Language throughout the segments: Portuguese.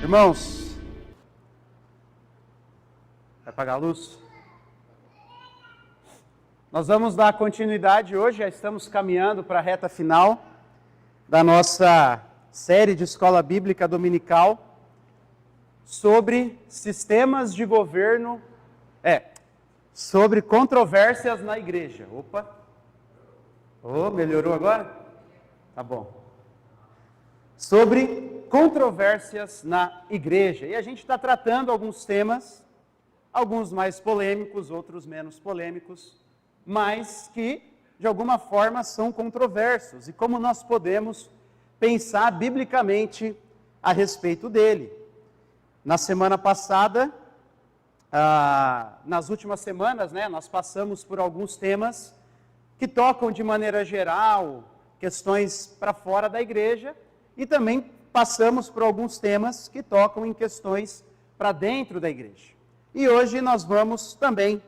Irmãos, vai apagar a luz? Nós vamos dar continuidade hoje, já estamos caminhando para a reta final da nossa série de escola bíblica dominical sobre sistemas de governo, sobre controvérsias na igreja. Melhorou agora? Tá bom. Sobre controvérsias na igreja. E a gente está tratando alguns temas, alguns mais polêmicos, outros menos polêmicos, mas que, de alguma forma, são controversos. E como nós podemos pensar biblicamente a respeito dele. Na semana passada, nas últimas semanas, nós passamos por alguns temas que tocam de maneira geral questões para fora da igreja, e também passamos por alguns temas que tocam em questões para dentro da igreja. E hoje nós vamos também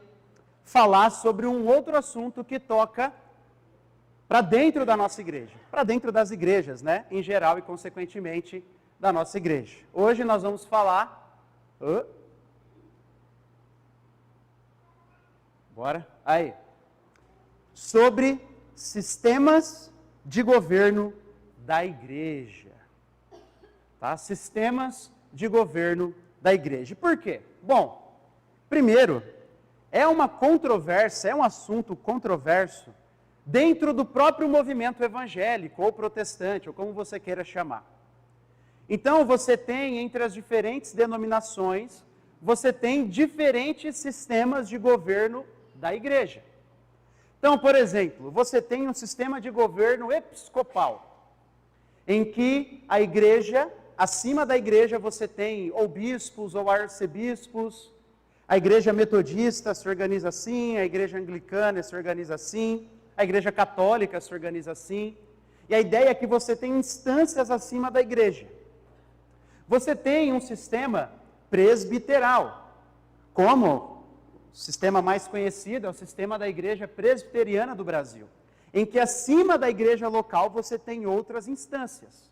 falar sobre um outro assunto que toca para dentro da nossa igreja, para dentro das igrejas, em geral e consequentemente da nossa igreja. Hoje nós vamos falar... sobre sistemas de governo da igreja. Tá? Sistemas de governo da igreja. Por quê? Bom, primeiro, é uma controvérsia, é um assunto controverso dentro do próprio movimento evangélico ou protestante, ou como você queira chamar. Então, você tem, entre as diferentes denominações, você tem diferentes sistemas de governo da igreja. Então, por exemplo, você tem um sistema de governo episcopal, em que a igreja, acima da igreja você tem ou bispos ou arcebispos, a igreja metodista se organiza assim, a igreja anglicana se organiza assim, a igreja católica se organiza assim, e a ideia é que você tem instâncias acima da igreja. Você tem um sistema presbiteral, como o sistema mais conhecido é o sistema da igreja presbiteriana do Brasil, em que acima da igreja local você tem outras instâncias.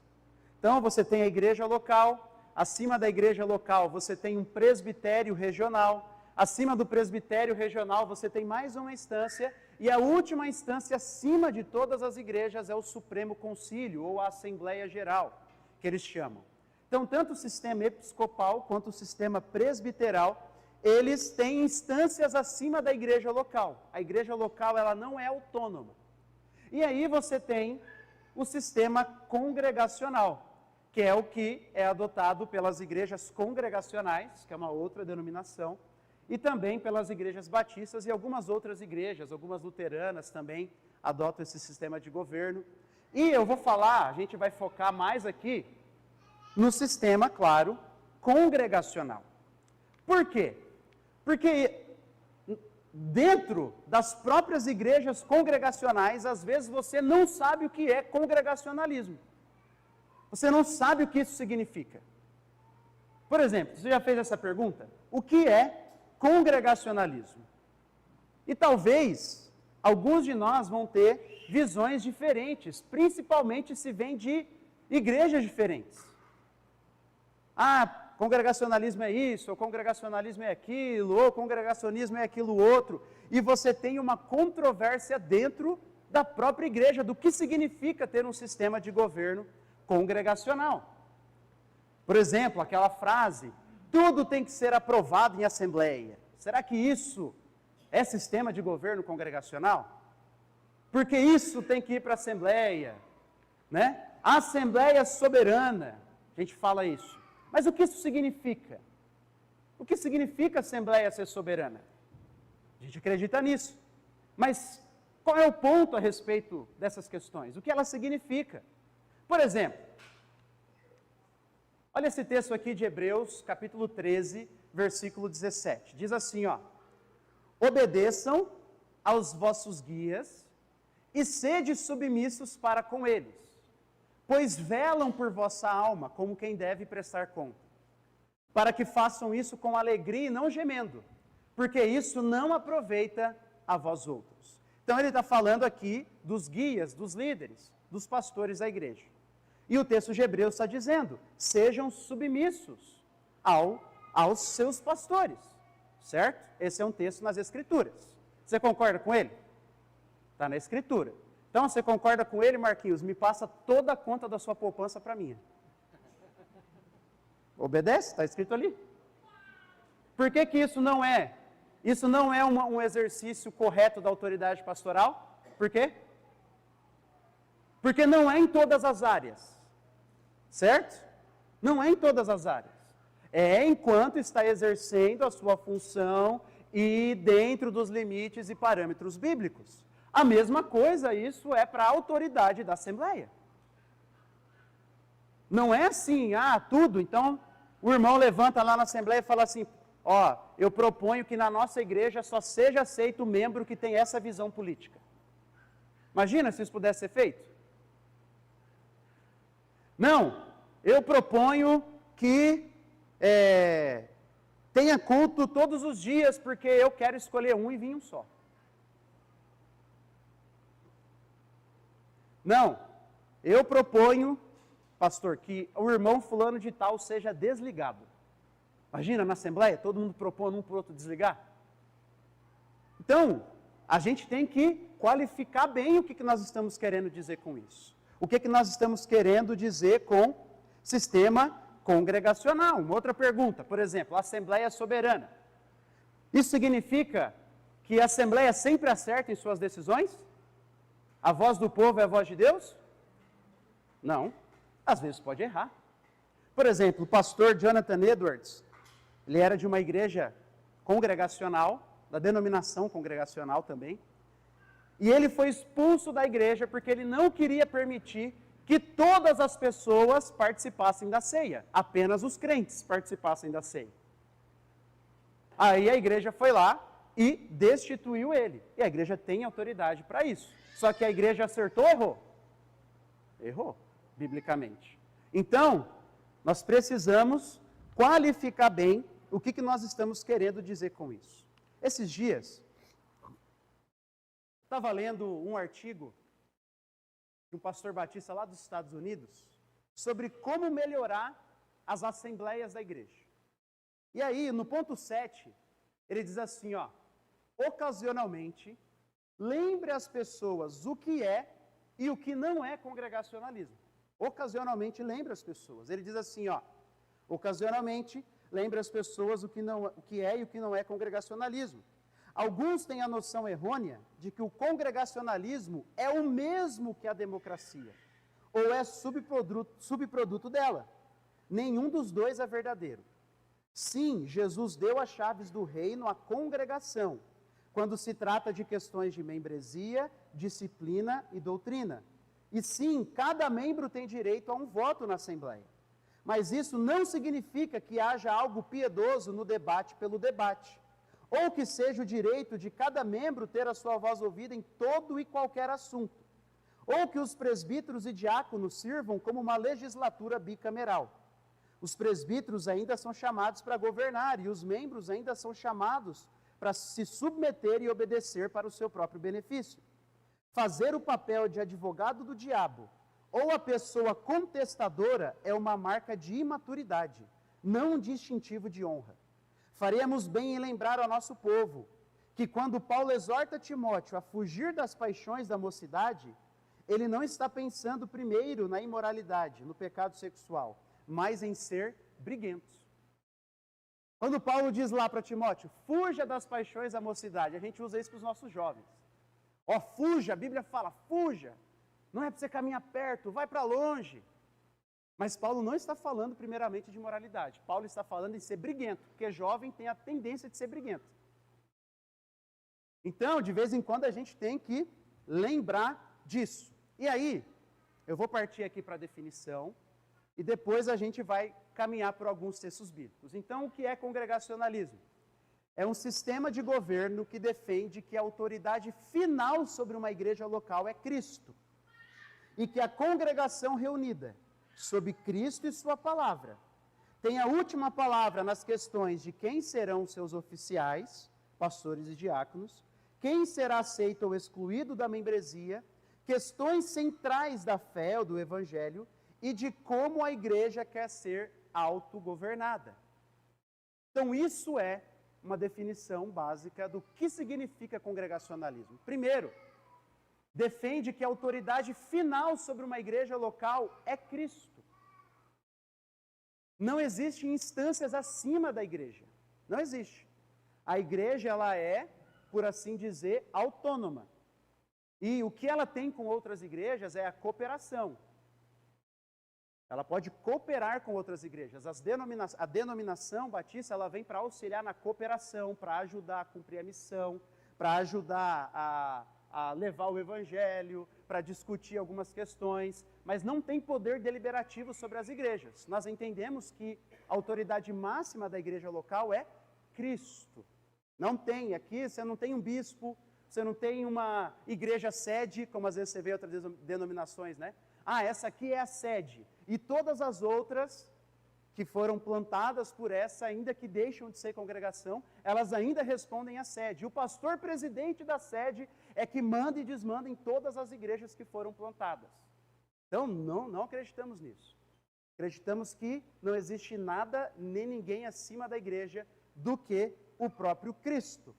Então você tem a igreja local, acima da igreja local você tem um presbitério regional, acima do presbitério regional você tem mais uma instância, e a última instância acima de todas as igrejas é o Supremo Concílio, ou a Assembleia Geral, que eles chamam. Então tanto o sistema episcopal quanto o sistema presbiteral, eles têm instâncias acima da igreja local. A igreja local ela não é autônoma. E aí você tem o sistema congregacional, que é o que é adotado pelas igrejas congregacionais, que é uma outra denominação, e também pelas igrejas batistas e algumas outras igrejas, algumas luteranas também adotam esse sistema de governo. E eu vou falar, a gente vai focar mais aqui no sistema, claro, congregacional. Por quê? Porque dentro das próprias igrejas congregacionais, às vezes você não sabe o que é congregacionalismo. Você não sabe o que isso significa. Por exemplo, você já fez essa pergunta? O que é congregacionalismo? E talvez alguns de nós vão ter visões diferentes, principalmente se vem de igrejas diferentes. Congregacionalismo é isso, ou congregacionalismo é aquilo, ou congregacionismo é aquilo outro, e você tem uma controvérsia dentro da própria igreja, do que significa ter um sistema de governo congregacional. Por exemplo, aquela frase, tudo tem que ser aprovado em assembleia. Será que isso é sistema de governo congregacional? Porque isso tem que ir para a assembleia, A assembleia soberana, a gente fala isso. Mas o que isso significa? O que significa a Assembleia ser soberana? A gente acredita nisso. Mas qual é o ponto a respeito dessas questões? O que ela significa? Por exemplo, olha esse texto aqui de Hebreus, capítulo 13, versículo 17. Diz assim, obedeçam aos vossos guias e sede submissos para com eles, pois velam por vossa alma como quem deve prestar conta. para que façam isso com alegria e não gemendo, porque isso não aproveita a vós outros. Então ele está falando aqui dos guias, dos líderes, dos pastores da igreja. E o texto de Hebreus está dizendo, sejam submissos aos seus pastores, certo? Esse é um texto nas Escrituras. Você concorda com ele? Está na Escritura. Então, você concorda com ele, Marquinhos? Me passa toda a conta da sua poupança para mim. Obedece? Está escrito ali. Por que isso não é? Isso não é um exercício correto da autoridade pastoral? Por quê? Porque não é em todas as áreas. Certo? Não é em todas as áreas. É enquanto está exercendo a sua função e dentro dos limites e parâmetros bíblicos. A mesma coisa, isso é para a autoridade da Assembleia. Não é assim, tudo. Então, o irmão levanta lá na Assembleia e fala assim, eu proponho que na nossa igreja só seja aceito o membro que tem essa visão política. Imagina se isso pudesse ser feito. Não, eu proponho que tenha culto todos os dias, porque eu quero escolher um e vir um só. Não, eu proponho, pastor, que o irmão fulano de tal seja desligado. Imagina, na Assembleia, todo mundo propondo um para o outro desligar. Então, a gente tem que qualificar bem o que nós estamos querendo dizer com isso. O que nós estamos querendo dizer com sistema congregacional. Uma outra pergunta, por exemplo, Assembleia Soberana. Isso significa que a Assembleia sempre acerta em suas decisões? A voz do povo é a voz de Deus? Não. Às vezes pode errar. Por exemplo, o pastor Jonathan Edwards, ele era de uma igreja congregacional, da denominação congregacional também, e ele foi expulso da igreja porque ele não queria permitir que todas as pessoas participassem da ceia, apenas os crentes participassem da ceia. Aí a igreja foi lá e destituiu ele, e a igreja tem autoridade para isso. Só que a igreja acertou ou errou? Errou, biblicamente. Então, nós precisamos qualificar bem o que nós estamos querendo dizer com isso. Esses dias, estava lendo um artigo de um pastor batista lá dos Estados Unidos sobre como melhorar as assembleias da igreja. E aí, no ponto 7, ele diz assim, ocasionalmente, lembre as pessoas o que é e o que não é congregacionalismo. Ocasionalmente, lembre as pessoas. Ele diz assim, ocasionalmente, lembre as pessoas o que é e o que não é congregacionalismo. Alguns têm a noção errônea de que o congregacionalismo é o mesmo que a democracia, ou é subproduto dela. Nenhum dos dois é verdadeiro. Sim, Jesus deu as chaves do reino à congregação, quando se trata de questões de membresia, disciplina e doutrina. E sim, cada membro tem direito a um voto na Assembleia. Mas isso não significa que haja algo piedoso no debate pelo debate, ou que seja o direito de cada membro ter a sua voz ouvida em todo e qualquer assunto, ou que os presbíteros e diáconos sirvam como uma legislatura bicameral. Os presbíteros ainda são chamados para governar, e os membros ainda são chamados para se submeter e obedecer para o seu próprio benefício. Fazer o papel de advogado do diabo, ou a pessoa contestadora, é uma marca de imaturidade, não um distintivo de honra. Faremos bem em lembrar ao nosso povo que quando Paulo exorta Timóteo a fugir das paixões da mocidade, ele não está pensando primeiro na imoralidade, no pecado sexual, mas em ser briguentos. Quando Paulo diz lá para Timóteo, fuja das paixões da mocidade, a gente usa isso para os nossos jovens. Fuja, a Bíblia fala, fuja, não é para você caminhar perto, vai para longe. Mas Paulo não está falando primeiramente de moralidade. Paulo está falando em ser briguento, porque jovem tem a tendência de ser briguento. Então, de vez em quando, a gente tem que lembrar disso. E aí, eu vou partir aqui para a definição, e depois a gente vai caminhar por alguns textos bíblicos. Então, o que é congregacionalismo? É um sistema de governo que defende que a autoridade final sobre uma igreja local é Cristo. E que a congregação reunida sob Cristo e sua palavra tem a última palavra nas questões de quem serão seus oficiais, pastores e diáconos, quem será aceito ou excluído da membresia, questões centrais da fé ou do evangelho e de como a igreja quer ser autogovernada. Então, isso é uma definição básica do que significa congregacionalismo. Primeiro, defende que a autoridade final sobre uma igreja local é Cristo. Não existem instâncias acima da igreja. Não existe. A igreja, ela é, por assim dizer, autônoma. E o que ela tem com outras igrejas é a cooperação. Ela pode cooperar com outras igrejas. A denominação batista, ela vem para auxiliar na cooperação, para ajudar a cumprir a missão, para ajudar a levar o evangelho, para discutir algumas questões, mas não tem poder deliberativo sobre as igrejas. Nós entendemos que a autoridade máxima da igreja local é Cristo. Não tem, aqui você não tem um bispo, você não tem uma igreja sede, como às vezes você vê em outras denominações, né? Ah, essa aqui é a sede. E todas as outras que foram plantadas por essa, ainda que deixam de ser congregação, elas ainda respondem à sede. O pastor presidente da sede é que manda e desmanda em todas as igrejas que foram plantadas. Então, não acreditamos nisso. Acreditamos que não existe nada nem ninguém acima da igreja do que o próprio Cristo.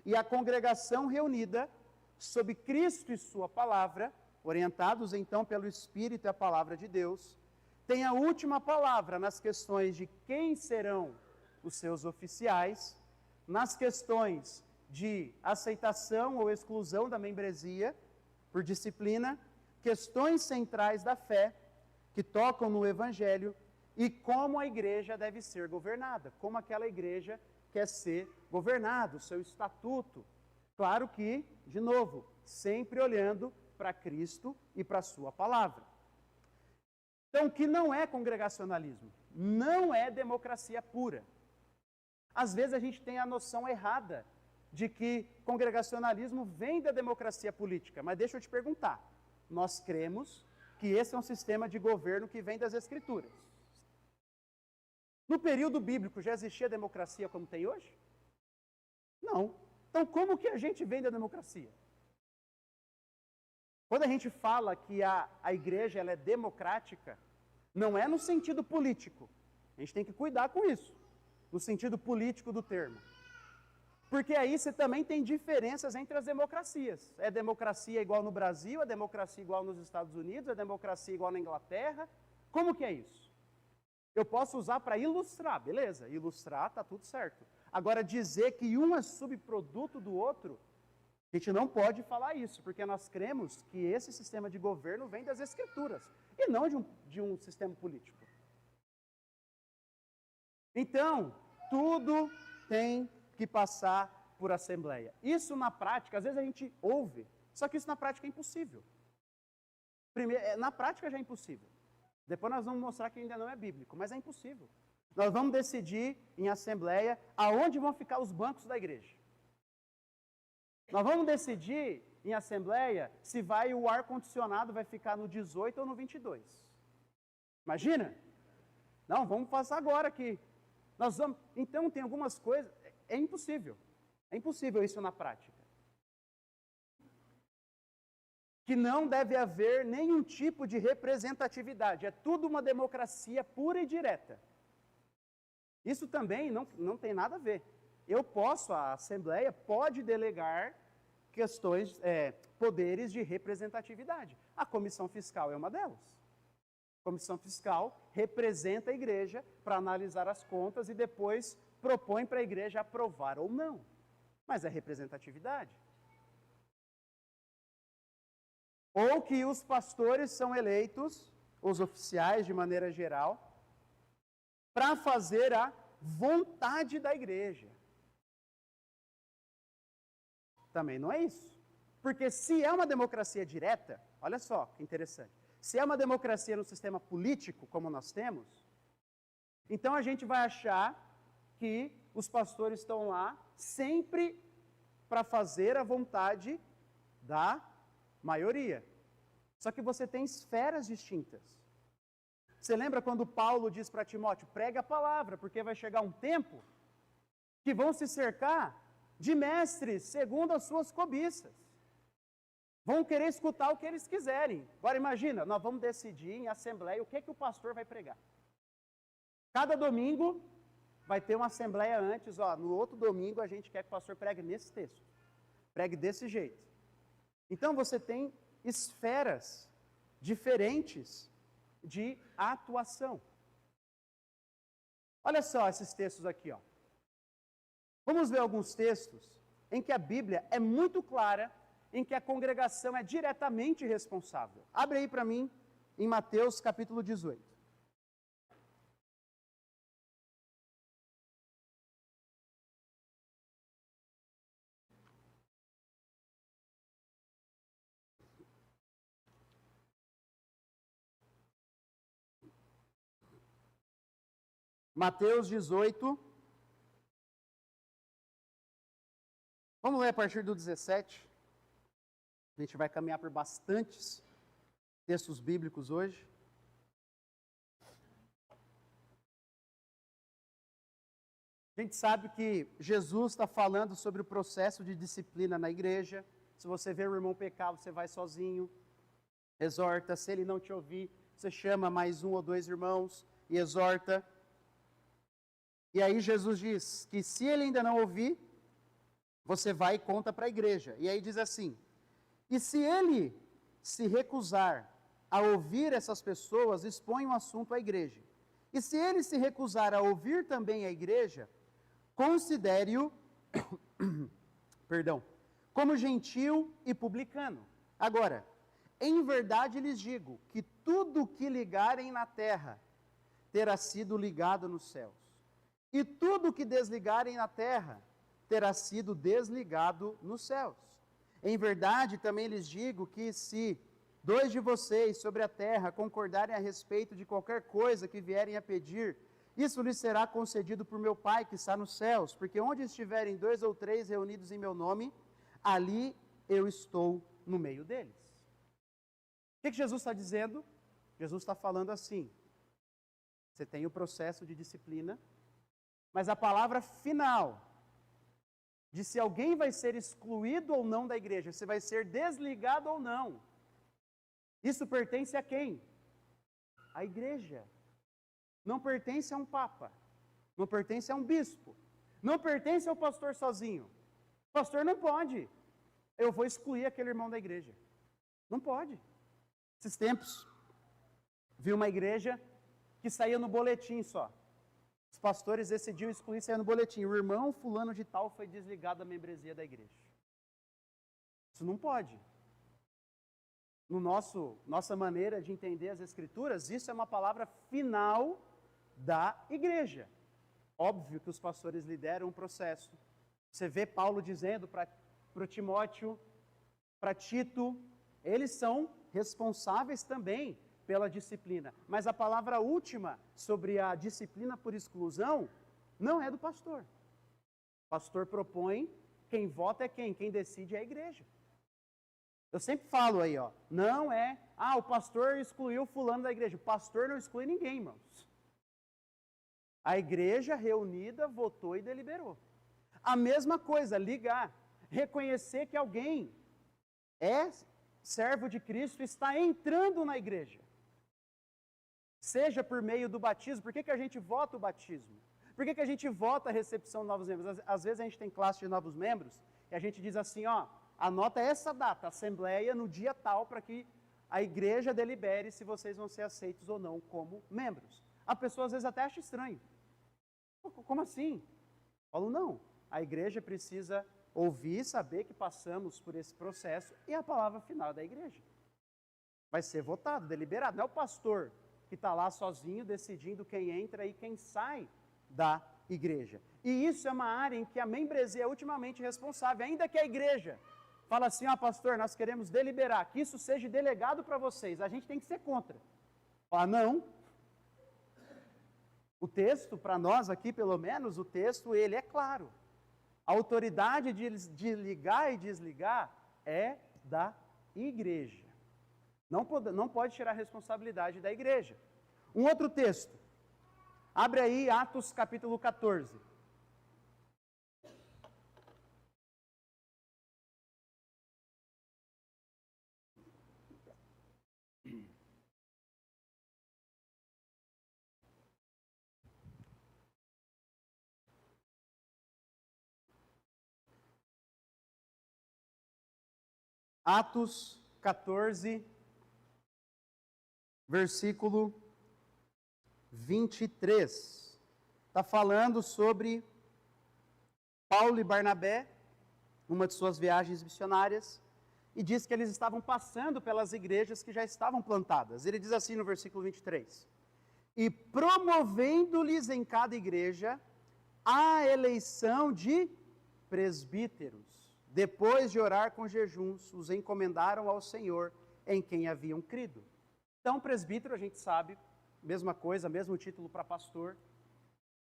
E a congregação reunida sob Cristo e sua palavra, orientados então pelo Espírito e a palavra de Deus, tem a última palavra nas questões de quem serão os seus oficiais, nas questões de aceitação ou exclusão da membresia por disciplina, questões centrais da fé que tocam no Evangelho e como a igreja deve ser governada, como aquela igreja quer ser governada, o seu estatuto. Claro que, de novo, sempre olhando para Cristo e para a sua palavra. Então, o que não é congregacionalismo? Não é democracia pura. Às vezes a gente tem a noção errada de que congregacionalismo vem da democracia política, mas deixa eu te perguntar, nós cremos que esse é um sistema de governo que vem das Escrituras. No período bíblico já existia democracia como tem hoje? Não. Então, como que a gente vem da democracia? Quando a gente fala que a igreja ela é democrática, não é no sentido político. A gente tem que cuidar com isso, no sentido político do termo. Porque aí você também tem diferenças entre as democracias. É democracia igual no Brasil, é democracia igual nos Estados Unidos, é democracia igual na Inglaterra. Como que é isso? Eu posso usar para ilustrar, beleza? Ilustrar, tá tudo certo. Agora, dizer que um é subproduto do outro, a gente não pode falar isso, porque nós cremos que esse sistema de governo vem das Escrituras, e não de um sistema político. Então, tudo tem que passar por assembleia. Isso na prática, às vezes a gente ouve, só que isso na prática é impossível. Primeiro, na prática já é impossível. Depois nós vamos mostrar que ainda não é bíblico, mas é impossível. Nós vamos decidir em assembleia aonde vão ficar os bancos da igreja. Nós vamos decidir em assembleia se o ar-condicionado vai ficar no 18 ou no 22. Imagina? Não, vamos passar agora aqui. Então, tem algumas coisas, é impossível. É impossível isso na prática. Que não deve haver nenhum tipo de representatividade. É tudo uma democracia pura e direta. Isso também não tem nada a ver. A Assembleia pode delegar questões, poderes de representatividade. A Comissão Fiscal é uma delas. A Comissão Fiscal representa a igreja para analisar as contas e depois propõe para a igreja aprovar ou não. Mas é representatividade. Ou que os pastores são eleitos, os oficiais de maneira geral, para fazer a vontade da igreja. Também não é isso. Porque se é uma democracia direta, olha só que interessante, se é uma democracia no sistema político, como nós temos, então a gente vai achar que os pastores estão lá sempre para fazer a vontade da maioria. Só que você tem esferas distintas. Você lembra quando Paulo diz para Timóteo, pregue a palavra, porque vai chegar um tempo que vão se cercar de mestres segundo as suas cobiças. Vão querer escutar o que eles quiserem. Agora imagina, nós vamos decidir em assembleia o que o pastor vai pregar. Cada domingo vai ter uma assembleia antes, no outro domingo a gente quer que o pastor pregue nesse texto. Pregue desse jeito. Então você tem esferas diferentes de atuação. Olha só esses textos aqui, ó. Vamos ver alguns textos em que a Bíblia é muito clara, em que a congregação é diretamente responsável. Abre aí para mim em Mateus capítulo 18. Mateus 18. Vamos ler a partir do 17. A gente vai caminhar por bastantes textos bíblicos hoje. A gente sabe que Jesus está falando sobre o processo de disciplina na igreja. Se você vê o irmão pecar, você vai sozinho, exorta. Se ele não te ouvir, você chama mais um ou dois irmãos e exorta. E aí Jesus diz que se ele ainda não ouvir, você vai e conta para a igreja. E aí diz assim, e se ele se recusar a ouvir essas pessoas, expõe o assunto à igreja. E se ele se recusar a ouvir também a igreja, considere-o como gentil e publicano. Agora, em verdade lhes digo que tudo o que ligarem na terra terá sido ligado nos céus. E tudo o que desligarem na terra terá sido desligado nos céus. Em verdade, também lhes digo que se 2 de vocês sobre a terra concordarem a respeito de qualquer coisa que vierem a pedir, isso lhes será concedido por meu Pai que está nos céus, porque onde estiverem 2 ou 3 reunidos em meu nome, ali eu estou no meio deles. O que Jesus está dizendo? Jesus está falando assim, você tem o processo de disciplina, mas a palavra final de se alguém vai ser excluído ou não da igreja, se vai ser desligado ou não, isso pertence a quem? A igreja. Não pertence a um papa, não pertence a um bispo, não pertence ao pastor sozinho. O pastor não pode, eu vou excluir aquele irmão da igreja. Não pode. Esses tempos, vi uma igreja que saía no boletim só. Os pastores decidiram excluir, saia no boletim. O irmão fulano de tal foi desligado da membresia da igreja. Isso não pode. Nossa maneira de entender as escrituras, isso é uma palavra final da igreja. Óbvio que os pastores lideram um processo. Você vê Paulo dizendo para Timóteo, para Tito, eles são responsáveis também pela disciplina. Mas a palavra última sobre a disciplina por exclusão não é do pastor. O pastor propõe, quem vota é quem? Quem decide é a igreja. Eu sempre falo aí, não é, o pastor excluiu fulano da igreja. O pastor não exclui ninguém, irmãos. A igreja reunida votou e deliberou. A mesma coisa, ligar, reconhecer que alguém é servo de Cristo, está entrando na igreja. Seja por meio do batismo. Por que a gente vota o batismo? Por que a gente vota a recepção de novos membros? Às vezes a gente tem classe de novos membros e a gente diz assim, anota essa data, assembleia no dia tal, para que a igreja delibere se vocês vão ser aceitos ou não como membros. A pessoa às vezes até acha estranho. Como assim? Falo, não. A igreja precisa ouvir, saber que passamos por esse processo e a palavra final da igreja vai ser votado, deliberado. Não é o pastor que está lá sozinho decidindo quem entra e quem sai da igreja. E isso é uma área em que a membresia é ultimamente responsável, ainda que a igreja fala assim, pastor, nós queremos deliberar, que isso seja delegado para vocês, a gente tem que ser contra. Não. O texto, para nós aqui pelo menos, o texto, ele é claro. A autoridade de ligar e desligar é da igreja. Não pode tirar a responsabilidade da igreja. Um outro texto. Abre aí Atos capítulo 14. Atos 14, versículo 23. Está falando sobre Paulo e Barnabé, uma de suas viagens missionárias, e diz que eles estavam passando pelas igrejas que já estavam plantadas. Ele diz assim no versículo 23: e promovendo-lhes em cada igreja a eleição de presbíteros. Depois de orar com jejuns, os encomendaram ao Senhor, em quem haviam crido. Então, presbítero, a gente sabe, mesma coisa, mesmo título para pastor.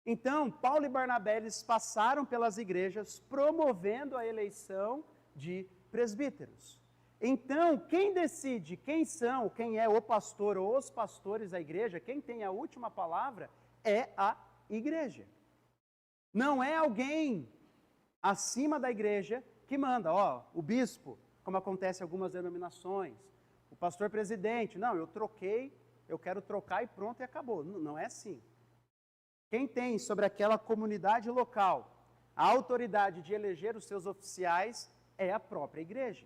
Então, Paulo e Barnabé, eles passaram pelas igrejas, promovendo a eleição de presbíteros. Então, quem decide quem é o pastor ou os pastores da igreja, quem tem a última palavra, é a igreja. Não é alguém acima da igreja que manda, o bispo, como acontece em algumas denominações, o pastor presidente, não, eu quero trocar e pronto, e acabou. Não é assim. Quem tem sobre aquela comunidade local a autoridade de eleger os seus oficiais é a própria igreja.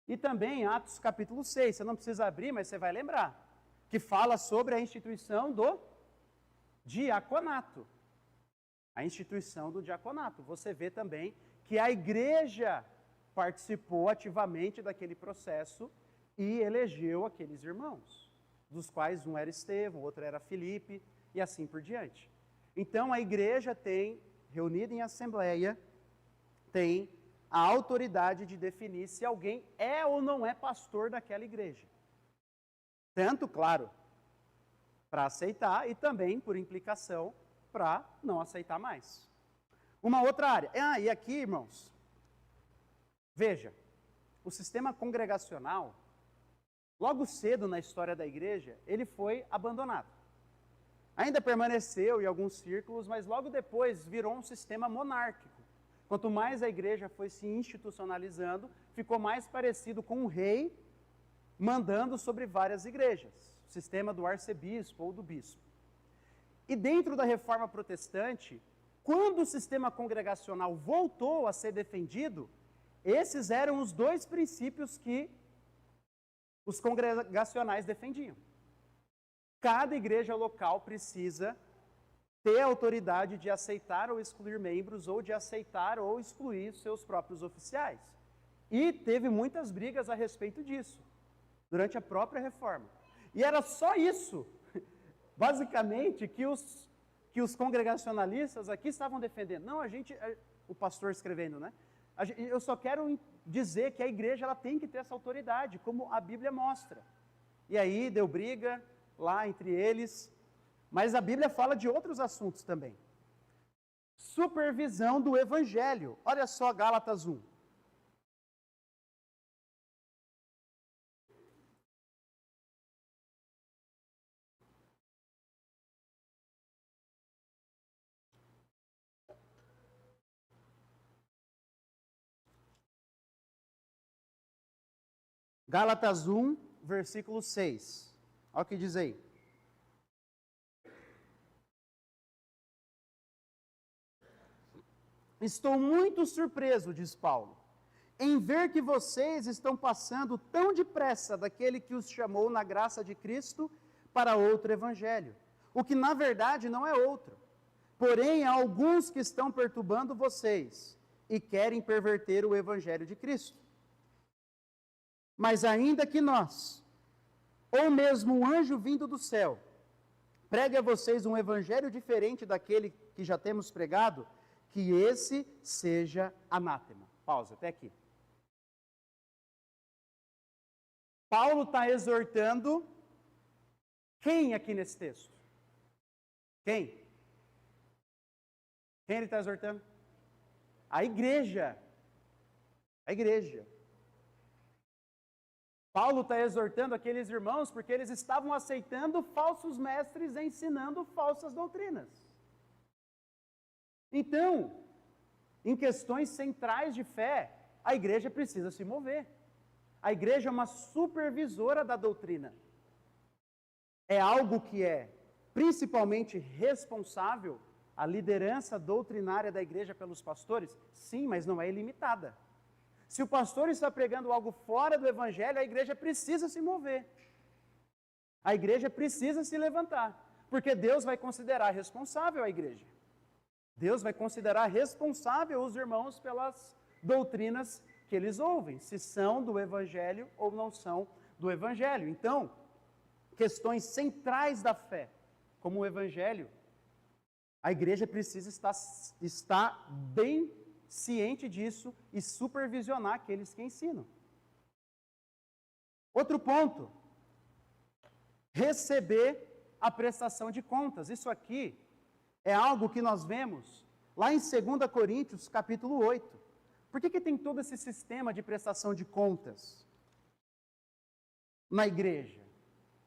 E também Atos capítulo 6, você não precisa abrir, mas você vai lembrar, que fala sobre a instituição do diaconato. A instituição do diaconato. Você vê também que a igreja participou ativamente daquele processo e elegeu aqueles irmãos, dos quais um era Estevão, o outro era Filipe, e assim por diante. Então a igreja tem, reunida em assembleia, tem a autoridade de definir se alguém é ou não é pastor daquela igreja. Tanto, claro, para aceitar e também, por implicação, para não aceitar mais. Uma outra área. E aqui, irmãos, veja, o sistema congregacional, logo cedo na história da igreja, ele foi abandonado. Ainda permaneceu em alguns círculos, mas logo depois virou um sistema monárquico. Quanto mais a igreja foi se institucionalizando, ficou mais parecido com um rei mandando sobre várias igrejas. O sistema do arcebispo ou do bispo. E dentro da reforma protestante, quando o sistema congregacional voltou a ser defendido, esses eram os dois princípios que os congregacionais defendiam. Cada igreja local precisa ter a autoridade de aceitar ou excluir membros, ou de aceitar ou excluir seus próprios oficiais. E teve muitas brigas a respeito disso, durante a própria reforma. E era só isso, basicamente, que os congregacionalistas aqui estavam defendendo. Não, o pastor escrevendo, né? Eu só quero dizer que a igreja ela tem que ter essa autoridade, como a Bíblia mostra. E aí deu briga lá entre eles, mas a Bíblia fala de outros assuntos também. Supervisão do Evangelho. Olha só Gálatas 1. Gálatas 1, versículo 6. Olha o que diz aí. Estou muito surpreso, diz Paulo, em ver que vocês estão passando tão depressa daquele que os chamou na graça de Cristo para outro evangelho, o que na verdade não é outro. Porém, há alguns que estão perturbando vocês e querem perverter o evangelho de Cristo. Mas ainda que nós, ou mesmo um anjo vindo do céu, pregue a vocês um evangelho diferente daquele que já temos pregado, que esse seja anátema. Pausa, até aqui. Paulo está exortando quem aqui nesse texto? Quem? Quem ele está exortando? A igreja. A igreja. Paulo está exortando aqueles irmãos porque eles estavam aceitando falsos mestres ensinando falsas doutrinas. Então, em questões centrais de fé, a igreja precisa se mover. A igreja é uma supervisora da doutrina. É algo que é principalmente responsável a liderança doutrinária da igreja pelos pastores? Sim, mas não é ilimitada. Se o pastor está pregando algo fora do evangelho, a igreja precisa se mover. A igreja precisa se levantar, porque Deus vai considerar responsável a igreja. Deus vai considerar responsável os irmãos pelas doutrinas que eles ouvem, se são do evangelho ou não são do evangelho. Então, questões centrais da fé, como o evangelho, a igreja precisa estar bem ciente disso e supervisionar aqueles que ensinam. Outro ponto, receber a prestação de contas. Isso aqui é algo que nós vemos lá em 2 Coríntios, capítulo 8. Por que tem todo esse sistema de prestação de contas na igreja?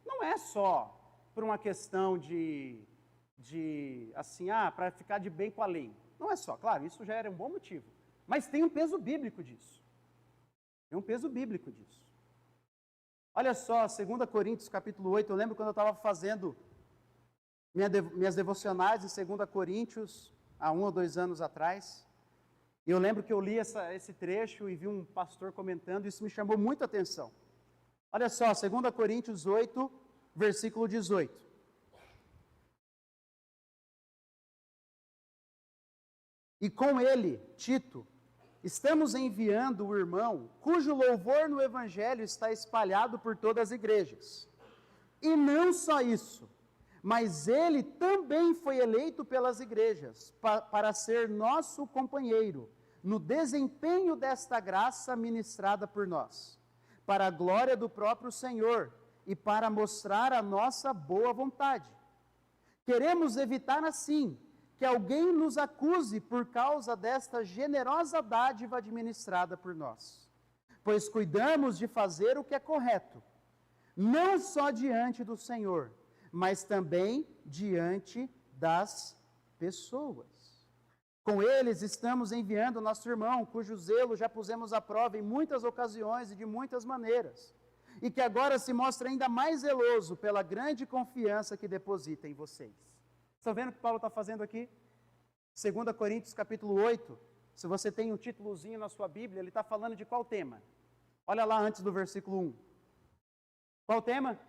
Não é só por uma questão para ficar de bem com a lei. Não é só, claro, isso já era um bom motivo. Mas tem um peso bíblico disso. Tem um peso bíblico disso. Olha só, 2 Coríntios capítulo 8, eu lembro quando eu estava fazendo minhas devocionais em 2 Coríntios, há 1 ou 2 anos atrás. E eu lembro que eu li esse trecho e vi um pastor comentando, e isso me chamou muito a atenção. Olha só, 2 Coríntios 8, versículo 18. E com ele, Tito, estamos enviando o irmão, cujo louvor no evangelho está espalhado por todas as igrejas. E não só isso, mas ele também foi eleito pelas igrejas, para ser nosso companheiro, no desempenho desta graça ministrada por nós, para a glória do próprio Senhor, e para mostrar a nossa boa vontade. Queremos evitar assim, que alguém nos acuse por causa desta generosa dádiva administrada por nós. Pois cuidamos de fazer o que é correto, não só diante do Senhor, mas também diante das pessoas. Com eles estamos enviando nosso irmão, cujo zelo já pusemos à prova em muitas ocasiões e de muitas maneiras, e que agora se mostra ainda mais zeloso pela grande confiança que deposita em vocês. Estão vendo o que Paulo está fazendo aqui? 2 Coríntios capítulo 8, se você tem um títulozinho na sua Bíblia, ele está falando de qual tema? Olha lá antes do versículo 1. Qual tema?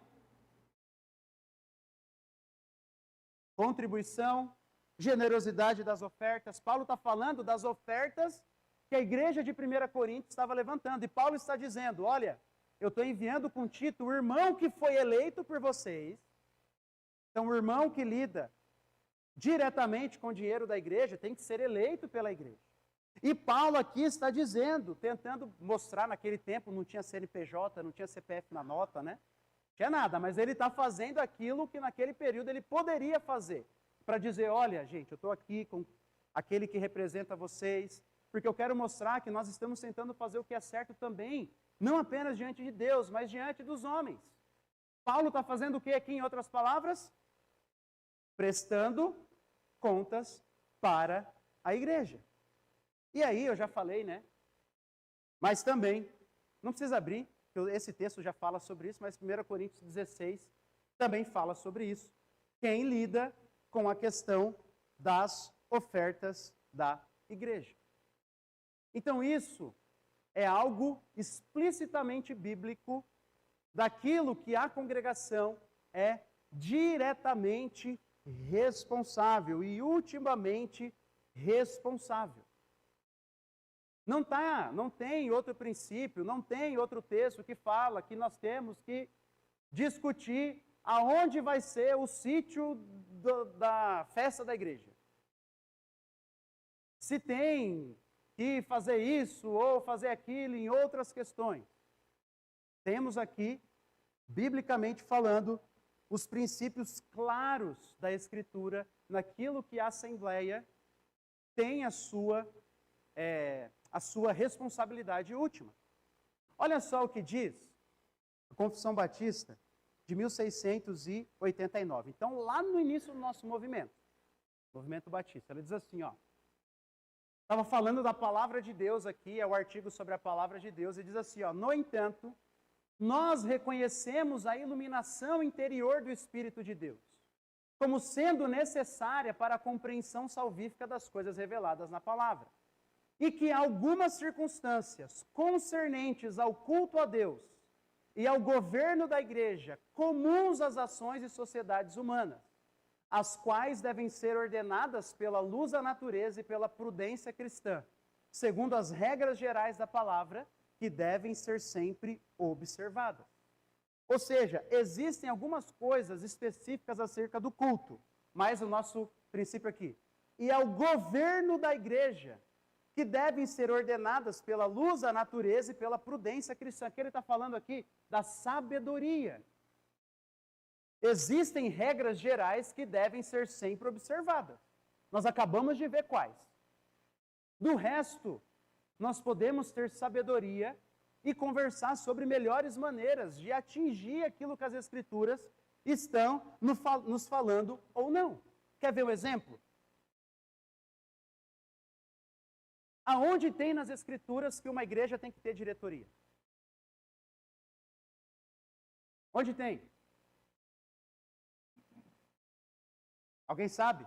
Contribuição, generosidade das ofertas. Paulo está falando das ofertas que a igreja de 1 Coríntios estava levantando. E Paulo está dizendo, olha, eu estou enviando com Tito o irmão que foi eleito por vocês. Então, o irmão que lida diretamente com o dinheiro da igreja tem que ser eleito pela igreja. E Paulo aqui está dizendo, tentando mostrar, naquele tempo não tinha CNPJ, não tinha CPF na nota, né? Não tinha nada, mas ele está fazendo aquilo que naquele período ele poderia fazer. Para dizer, olha gente, eu estou aqui com aquele que representa vocês, porque eu quero mostrar que nós estamos tentando fazer o que é certo também, não apenas diante de Deus, mas diante dos homens. Paulo está fazendo o que aqui, em outras palavras? Prestando contas para a igreja. E aí, eu já falei, né? Mas também, não precisa abrir, esse texto já fala sobre isso, mas 1 Coríntios 16 também fala sobre isso. Quem lida com a questão das ofertas da igreja. Então, isso é algo explicitamente bíblico daquilo que a congregação é diretamente responsável e ultimamente responsável. Não tem outro princípio, não tem outro texto que fala que nós temos que discutir aonde vai ser o sítio da festa da igreja. Se tem que fazer isso ou fazer aquilo em outras questões. Temos aqui, biblicamente falando, os princípios claros da Escritura naquilo que a Assembleia tem a sua responsabilidade última. Olha só o que diz A Confissão Batista de 1689. Então, lá no início do nosso movimento batista, ela diz assim, ó, estava falando da palavra de Deus aqui, é o artigo sobre a palavra de Deus, e diz assim, ó, no entanto, nós reconhecemos a iluminação interior do Espírito de Deus, como sendo necessária para a compreensão salvífica das coisas reveladas na palavra, e que algumas circunstâncias concernentes ao culto a Deus e ao governo da igreja, comuns às ações e sociedades humanas, as quais devem ser ordenadas pela luz da natureza e pela prudência cristã, segundo as regras gerais da palavra, que devem ser sempre observadas. Ou seja, existem algumas coisas específicas acerca do culto, mas o nosso princípio aqui, e ao governo da igreja, que devem ser ordenadas pela luz da natureza e pela prudência cristã. Que ele está falando aqui da sabedoria. Existem regras gerais que devem ser sempre observadas. Nós acabamos de ver quais. Do resto, nós podemos ter sabedoria e conversar sobre melhores maneiras de atingir aquilo que as Escrituras estão nos falando ou não. Quer ver um exemplo? Aonde tem nas Escrituras que uma igreja tem que ter diretoria? Onde tem? Alguém sabe?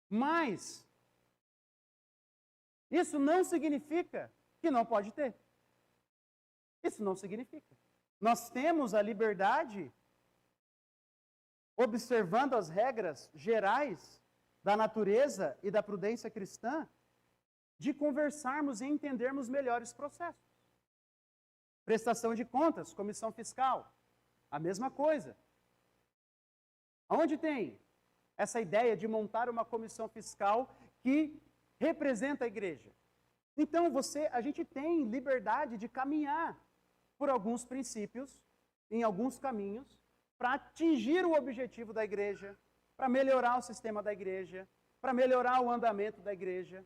Mas isso não significa que não pode ter. Isso não significa. Nós temos a liberdade, observando as regras gerais da natureza e da prudência cristã, de conversarmos e entendermos melhores processos. Prestação de contas, comissão fiscal, a mesma coisa. Aonde tem essa ideia de montar uma comissão fiscal que representa a igreja? Então, a gente tem liberdade de caminhar por alguns princípios, em alguns caminhos, para atingir o objetivo da igreja, para melhorar o sistema da igreja, para melhorar o andamento da igreja.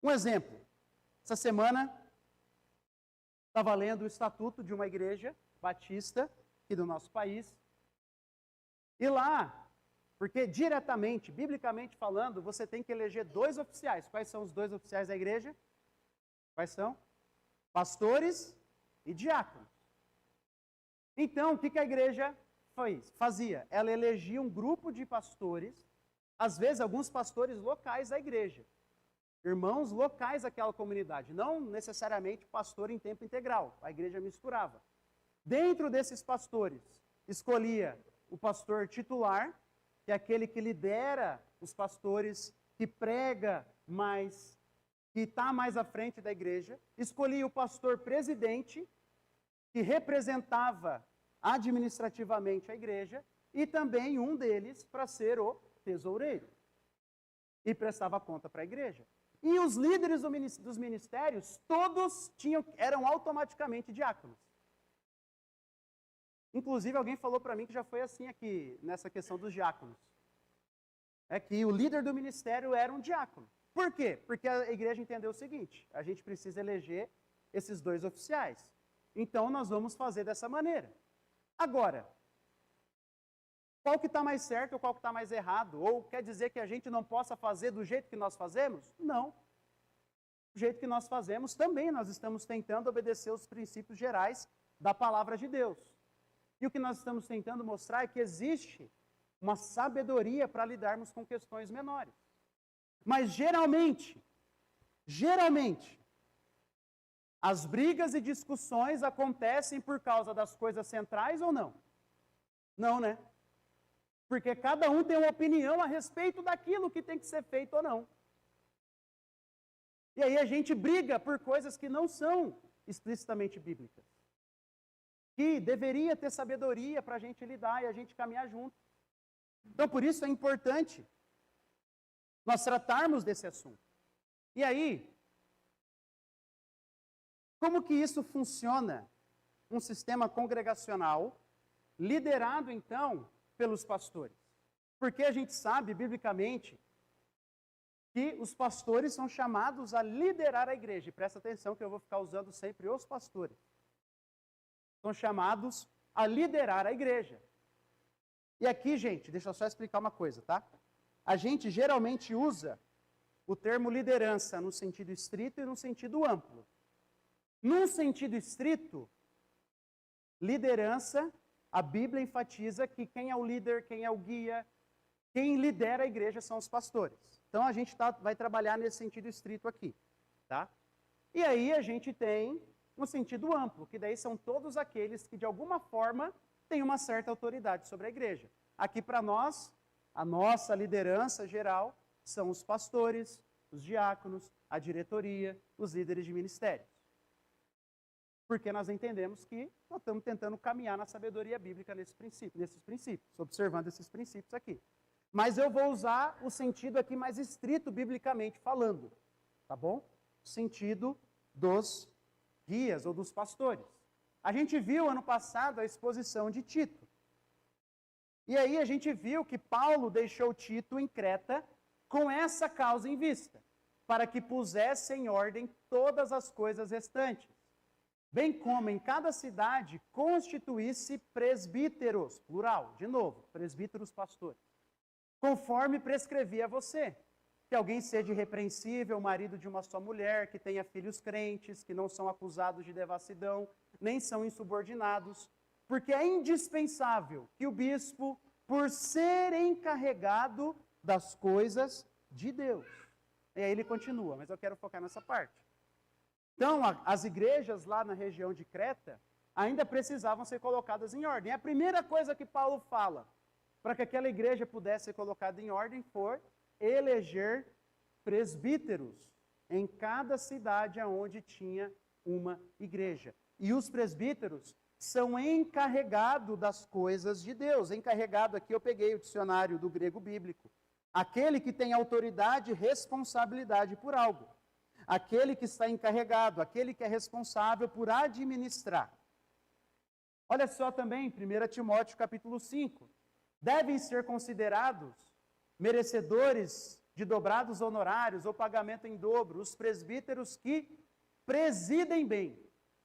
Um exemplo, essa semana estava lendo o estatuto de uma igreja batista aqui do nosso país, e lá, porque diretamente, biblicamente falando, você tem que eleger 2 oficiais. Quais são os 2 oficiais da igreja? Quais são? Pastores e diáconos. Então, o que a igreja fazia? Ela elegia um grupo de pastores, às vezes alguns pastores locais da igreja, irmãos locais daquela comunidade, não necessariamente pastor em tempo integral, a igreja misturava. Dentro desses pastores, escolhia o pastor titular, que é aquele que lidera os pastores, que prega mais, que está mais à frente da igreja. Escolhia o pastor presidente, que representava administrativamente a igreja, e também um deles para ser o tesoureiro, e prestava conta para a igreja. E os líderes dos ministérios, todos eram automaticamente diáconos. Inclusive, alguém falou para mim que já foi assim aqui, nessa questão dos diáconos. É que o líder do ministério era um diácono. Por quê? Porque a igreja entendeu o seguinte, a gente precisa eleger esses 2 oficiais. Então, nós vamos fazer dessa maneira. Agora, qual que está mais certo ou qual que está mais errado? Ou quer dizer que a gente não possa fazer do jeito que nós fazemos? Não. Do jeito que nós fazemos, também nós estamos tentando obedecer os princípios gerais da palavra de Deus. E o que nós estamos tentando mostrar é que existe uma sabedoria para lidarmos com questões menores. Mas geralmente, as brigas e discussões acontecem por causa das coisas centrais ou não? Não, né? Porque cada um tem uma opinião a respeito daquilo que tem que ser feito ou não. E aí a gente briga por coisas que não são explicitamente bíblicas. Que deveria ter sabedoria para a gente lidar e a gente caminhar junto. Então, por isso é importante nós tratarmos desse assunto. E aí, como que isso funciona? Um sistema congregacional, liderado, então, pelos pastores. Porque a gente sabe, biblicamente, que os pastores são chamados a liderar a igreja. E presta atenção que eu vou ficar usando sempre os pastores. São chamados a liderar a igreja. E aqui, gente, deixa eu só explicar uma coisa, tá? A gente geralmente usa o termo liderança no sentido estrito e no sentido amplo. Num sentido estrito, liderança, a Bíblia enfatiza que quem é o líder, quem é o guia, quem lidera a igreja são os pastores. Então a gente vai trabalhar nesse sentido estrito aqui, tá? E aí a gente tem um sentido amplo, que daí são todos aqueles que de alguma forma têm uma certa autoridade sobre a igreja. Aqui para nós, a nossa liderança geral são os pastores, os diáconos, a diretoria, os líderes de ministérios. Porque nós entendemos que nós estamos tentando caminhar na sabedoria bíblica nesses princípios, observando esses princípios aqui. Mas eu vou usar o sentido aqui mais estrito, biblicamente falando, tá bom? O sentido dos guias ou dos pastores. A gente viu ano passado a exposição de Tito. E aí a gente viu que Paulo deixou Tito em Creta com essa causa em vista, para que pusesse em ordem todas as coisas restantes, bem como em cada cidade constituísse presbíteros, plural, de novo, presbíteros pastores, conforme prescrevia você, que alguém seja irrepreensível, marido de uma só mulher, que tenha filhos crentes, que não são acusados de devassidão, nem são insubordinados, porque é indispensável que o bispo, por ser encarregado das coisas de Deus. E aí ele continua, mas eu quero focar nessa parte. Então, as igrejas lá na região de Creta ainda precisavam ser colocadas em ordem. A primeira coisa que Paulo fala para que aquela igreja pudesse ser colocada em ordem foi eleger presbíteros em cada cidade onde tinha uma igreja. E os presbíteros são encarregados das coisas de Deus. Encarregado, aqui eu peguei o dicionário do grego bíblico. Aquele que tem autoridade e responsabilidade por algo. Aquele que está encarregado, aquele que é responsável por administrar. Olha só também, 1 Timóteo capítulo 5. Devem ser considerados merecedores de dobrados honorários ou pagamento em dobro os presbíteros que presidem bem,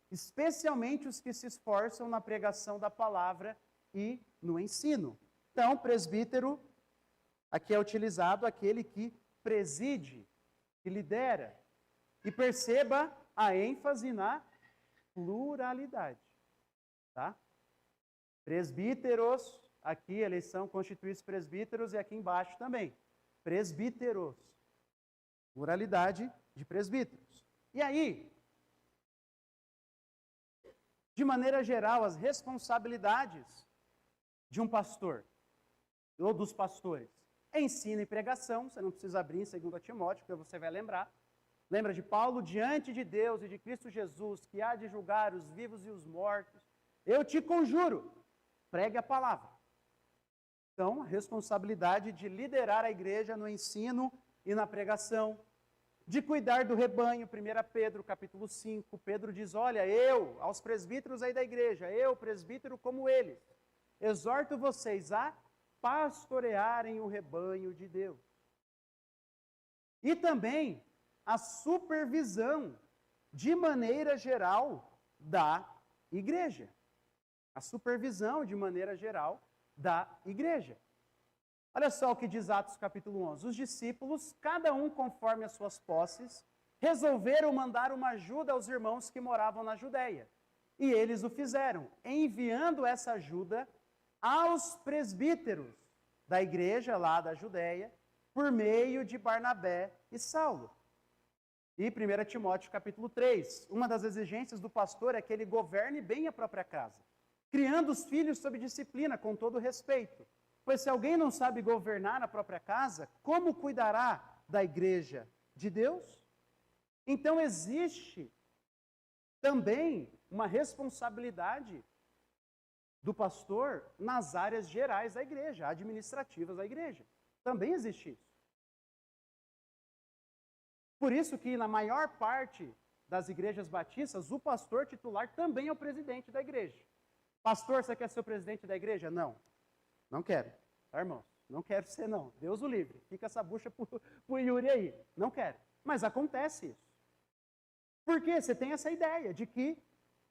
especialmente os que se esforçam na pregação da palavra e no ensino. Então, presbítero, aqui é utilizado aquele que preside, que lidera. E perceba a ênfase na pluralidade. Tá? Presbíteros, aqui eleição constitui-se presbíteros e aqui embaixo também. Presbíteros. Pluralidade de presbíteros. E aí, de maneira geral, as responsabilidades de um pastor, ou dos pastores, ensino e pregação, você não precisa abrir em 2 Timóteo, porque você vai lembrar. Lembra de Paulo? Diante de Deus e de Cristo Jesus, que há de julgar os vivos e os mortos, eu te conjuro, pregue a palavra. Então, a responsabilidade de liderar a igreja no ensino e na pregação, de cuidar do rebanho, 1 Pedro capítulo 5, Pedro diz, olha, eu, aos presbíteros aí da igreja, eu, presbítero como eles, exorto vocês a pastorearem o rebanho de Deus. E também a supervisão, de maneira geral, da igreja. A supervisão, de maneira geral, da igreja. Olha só o que diz Atos capítulo 11. Os discípulos, cada um conforme as suas posses, resolveram mandar uma ajuda aos irmãos que moravam na Judéia. E eles o fizeram, enviando essa ajuda aos presbíteros da igreja lá da Judéia, por meio de Barnabé e Saulo. E 1 Timóteo capítulo 3, uma das exigências do pastor é que ele governe bem a própria casa, criando os filhos sob disciplina, com todo respeito. Pois se alguém não sabe governar a própria casa, como cuidará da igreja de Deus? Então existe também uma responsabilidade do pastor nas áreas gerais da igreja, administrativas da igreja. Também existe isso. Por isso que na maior parte das igrejas batistas, o pastor titular também é o presidente da igreja. Pastor, você quer ser o presidente da igreja? Não, não quero. Tá, irmãos? Não quero ser, não. Deus o livre. Fica essa bucha pro Yuri aí. Não quero. Mas acontece isso. Por quê? Você tem essa ideia de que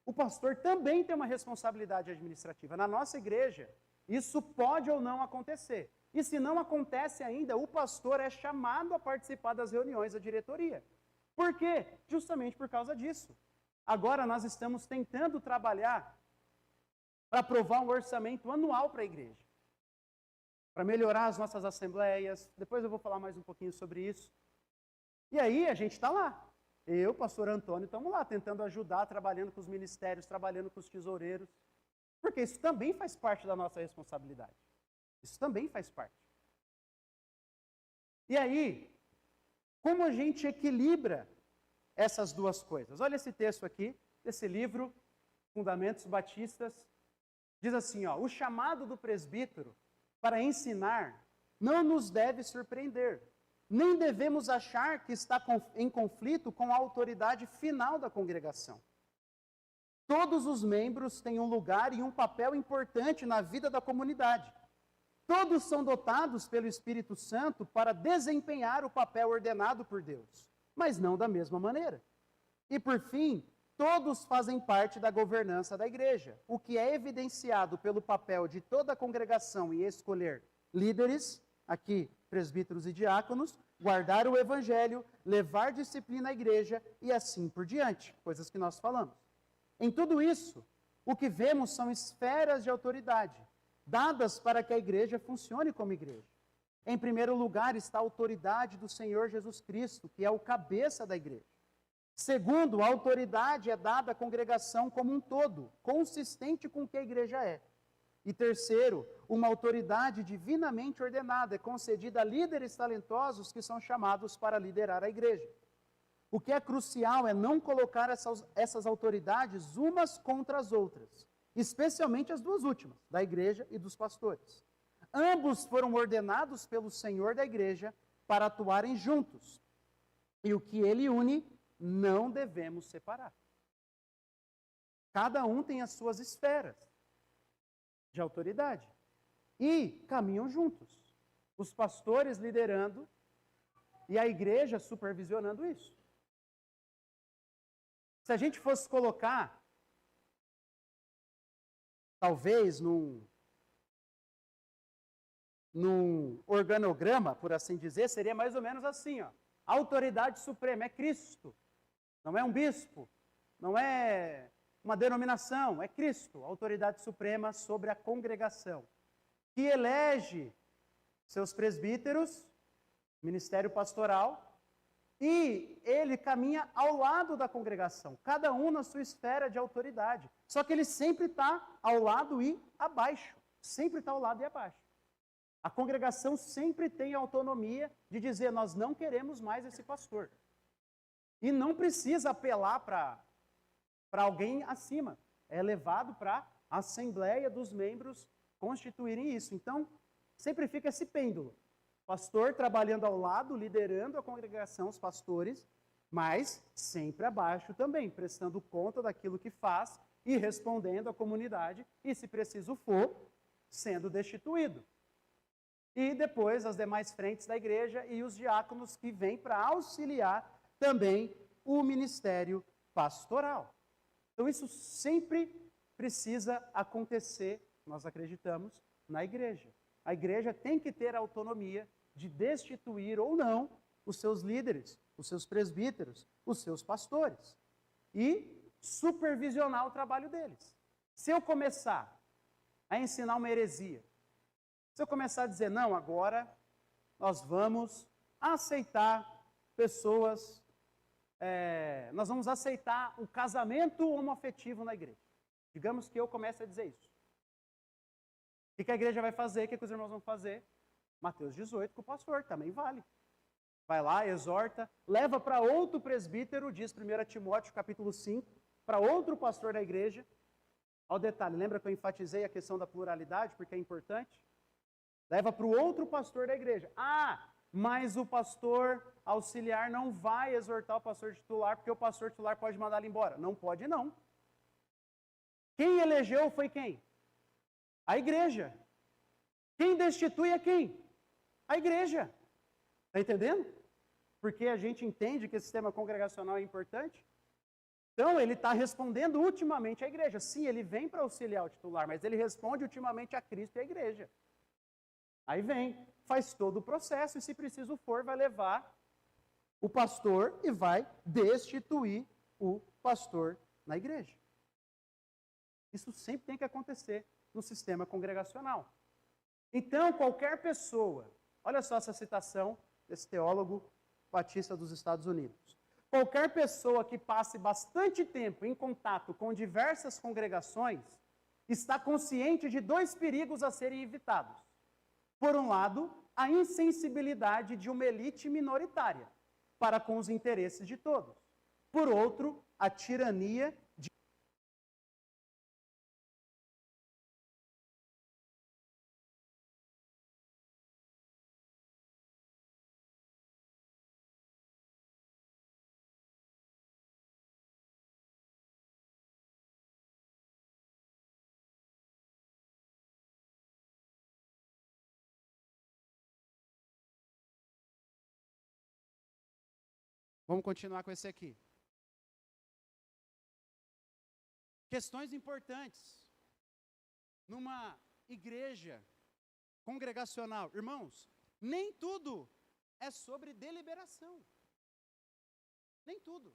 o pastor também tem uma responsabilidade administrativa. Na nossa igreja, isso pode ou não acontecer. E se não acontece ainda, o pastor é chamado a participar das reuniões da diretoria. Por quê? Justamente por causa disso. Agora nós estamos tentando trabalhar para aprovar um orçamento anual para a igreja. Para melhorar as nossas assembleias. Depois eu vou falar mais um pouquinho sobre isso. E aí a gente está lá. Eu, pastor Antônio, estamos lá tentando ajudar, trabalhando com os ministérios, trabalhando com os tesoureiros. Porque isso também faz parte da nossa responsabilidade. Isso também faz parte. E aí, como a gente equilibra essas duas coisas? Olha esse texto aqui, desse livro, Fundamentos Batistas. Diz assim, ó, o chamado do presbítero para ensinar não nos deve surpreender. Nem devemos achar que está em conflito com a autoridade final da congregação. Todos os membros têm um lugar e um papel importante na vida da comunidade. Todos são dotados pelo Espírito Santo para desempenhar o papel ordenado por Deus, mas não da mesma maneira. E por fim, todos fazem parte da governança da igreja, o que é evidenciado pelo papel de toda a congregação em escolher líderes, aqui presbíteros e diáconos, guardar o evangelho, levar disciplina à igreja e assim por diante, coisas que nós falamos. Em tudo isso, o que vemos são esferas de autoridade, dadas para que a igreja funcione como igreja. Em primeiro lugar está a autoridade do Senhor Jesus Cristo, que é o cabeça da igreja. Segundo, a autoridade é dada à congregação como um todo, consistente com o que a igreja é. E terceiro, uma autoridade divinamente ordenada é concedida a líderes talentosos que são chamados para liderar a igreja. O que é crucial é não colocar essas autoridades umas contra as outras, especialmente as duas últimas, da igreja e dos pastores. Ambos foram ordenados pelo Senhor da igreja para atuarem juntos. E o que ele une, não devemos separar. Cada um tem as suas esferas de autoridade e caminham juntos. Os pastores liderando e a igreja supervisionando isso. Se a gente fosse colocar, talvez num organograma, por assim dizer, seria mais ou menos assim, ó. A autoridade suprema é Cristo, não é um bispo, não é uma denominação, é Cristo, a autoridade suprema sobre a congregação, que elege seus presbíteros, ministério pastoral, e ele caminha ao lado da congregação, cada um na sua esfera de autoridade. Só que ele sempre está ao lado e abaixo. Sempre está ao lado e abaixo. A congregação sempre tem a autonomia de dizer, nós não queremos mais esse pastor. E não precisa apelar para alguém acima. É levado para a assembleia dos membros constituírem isso. Então, sempre fica esse pêndulo. Pastor trabalhando ao lado, liderando a congregação, os pastores, mas sempre abaixo também, prestando conta daquilo que faz e respondendo à comunidade, e se preciso for, sendo destituído. E depois as demais frentes da igreja e os diáconos que vêm para auxiliar também o ministério pastoral. Então isso sempre precisa acontecer, nós acreditamos, na igreja. A igreja tem que ter a autonomia de destituir ou não os seus líderes, os seus presbíteros, os seus pastores. E supervisionar o trabalho deles. Se eu começar a ensinar uma heresia, se eu começar a dizer, não, agora nós vamos aceitar pessoas, nós vamos aceitar o casamento homoafetivo na igreja. Digamos que eu comece a dizer isso. O que a igreja vai fazer? O que os irmãos vão fazer? Mateus 18 com o pastor, também vale. Vai lá, exorta, leva para outro presbítero, diz 1 Timóteo capítulo 5, para outro pastor da igreja. Ao detalhe, lembra que eu enfatizei a questão da pluralidade, porque é importante? Leva para o outro pastor da igreja. Ah, mas o pastor auxiliar não vai exortar o pastor titular, porque o pastor titular pode mandar ele embora. Não pode, não. Quem elegeu foi quem? A igreja. Quem destitui é quem? A igreja. Está entendendo? Porque a gente entende que esse sistema congregacional é importante. Então, ele está respondendo ultimamente à igreja. Sim, ele vem para auxiliar o titular, mas ele responde ultimamente a Cristo e à igreja. Aí vem, faz todo o processo e, se preciso for, vai levar o pastor e vai destituir o pastor na igreja. Isso sempre tem que acontecer no sistema congregacional. Então, qualquer pessoa, olha só essa citação desse teólogo batista dos Estados Unidos. Qualquer pessoa que passe bastante tempo em contato com diversas congregações está consciente de dois perigos a serem evitados. Por um lado, a insensibilidade de uma elite minoritária para com os interesses de todos. Por outro, a tirania de Vamos continuar com esse aqui. Questões importantes. Numa igreja congregacional. Irmãos, nem tudo é sobre deliberação. Nem tudo.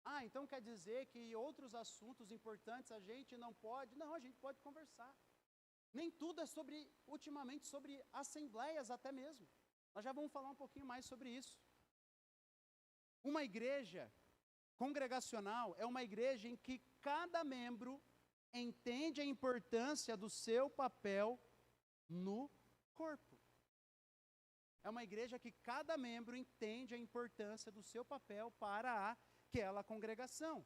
Ah, então quer dizer que outros assuntos importantes a gente não pode? Não, a gente pode conversar. Nem tudo é sobre, ultimamente, sobre assembleias até mesmo. Nós já vamos falar um pouquinho mais sobre isso. Uma igreja congregacional é uma igreja em que cada membro entende a importância do seu papel no corpo. É uma igreja que cada membro entende a importância do seu papel para aquela congregação.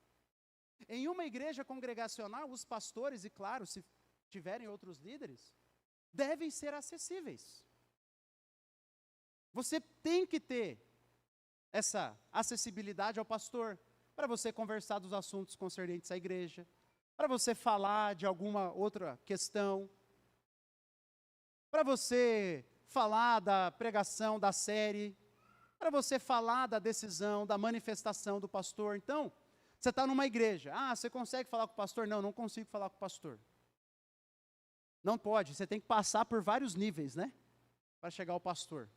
Em uma igreja congregacional, os pastores, e claro, se tiverem outros líderes, devem ser acessíveis. Você tem que ter essa acessibilidade ao pastor, para você conversar dos assuntos concernentes à igreja, para você falar de alguma outra questão, para você falar da pregação da série, para você falar da decisão, da manifestação do pastor. Então, você está numa igreja, você consegue falar com o pastor? Não, não consigo falar com o pastor. Não pode, você tem que passar por vários níveis, né, para chegar ao pastor.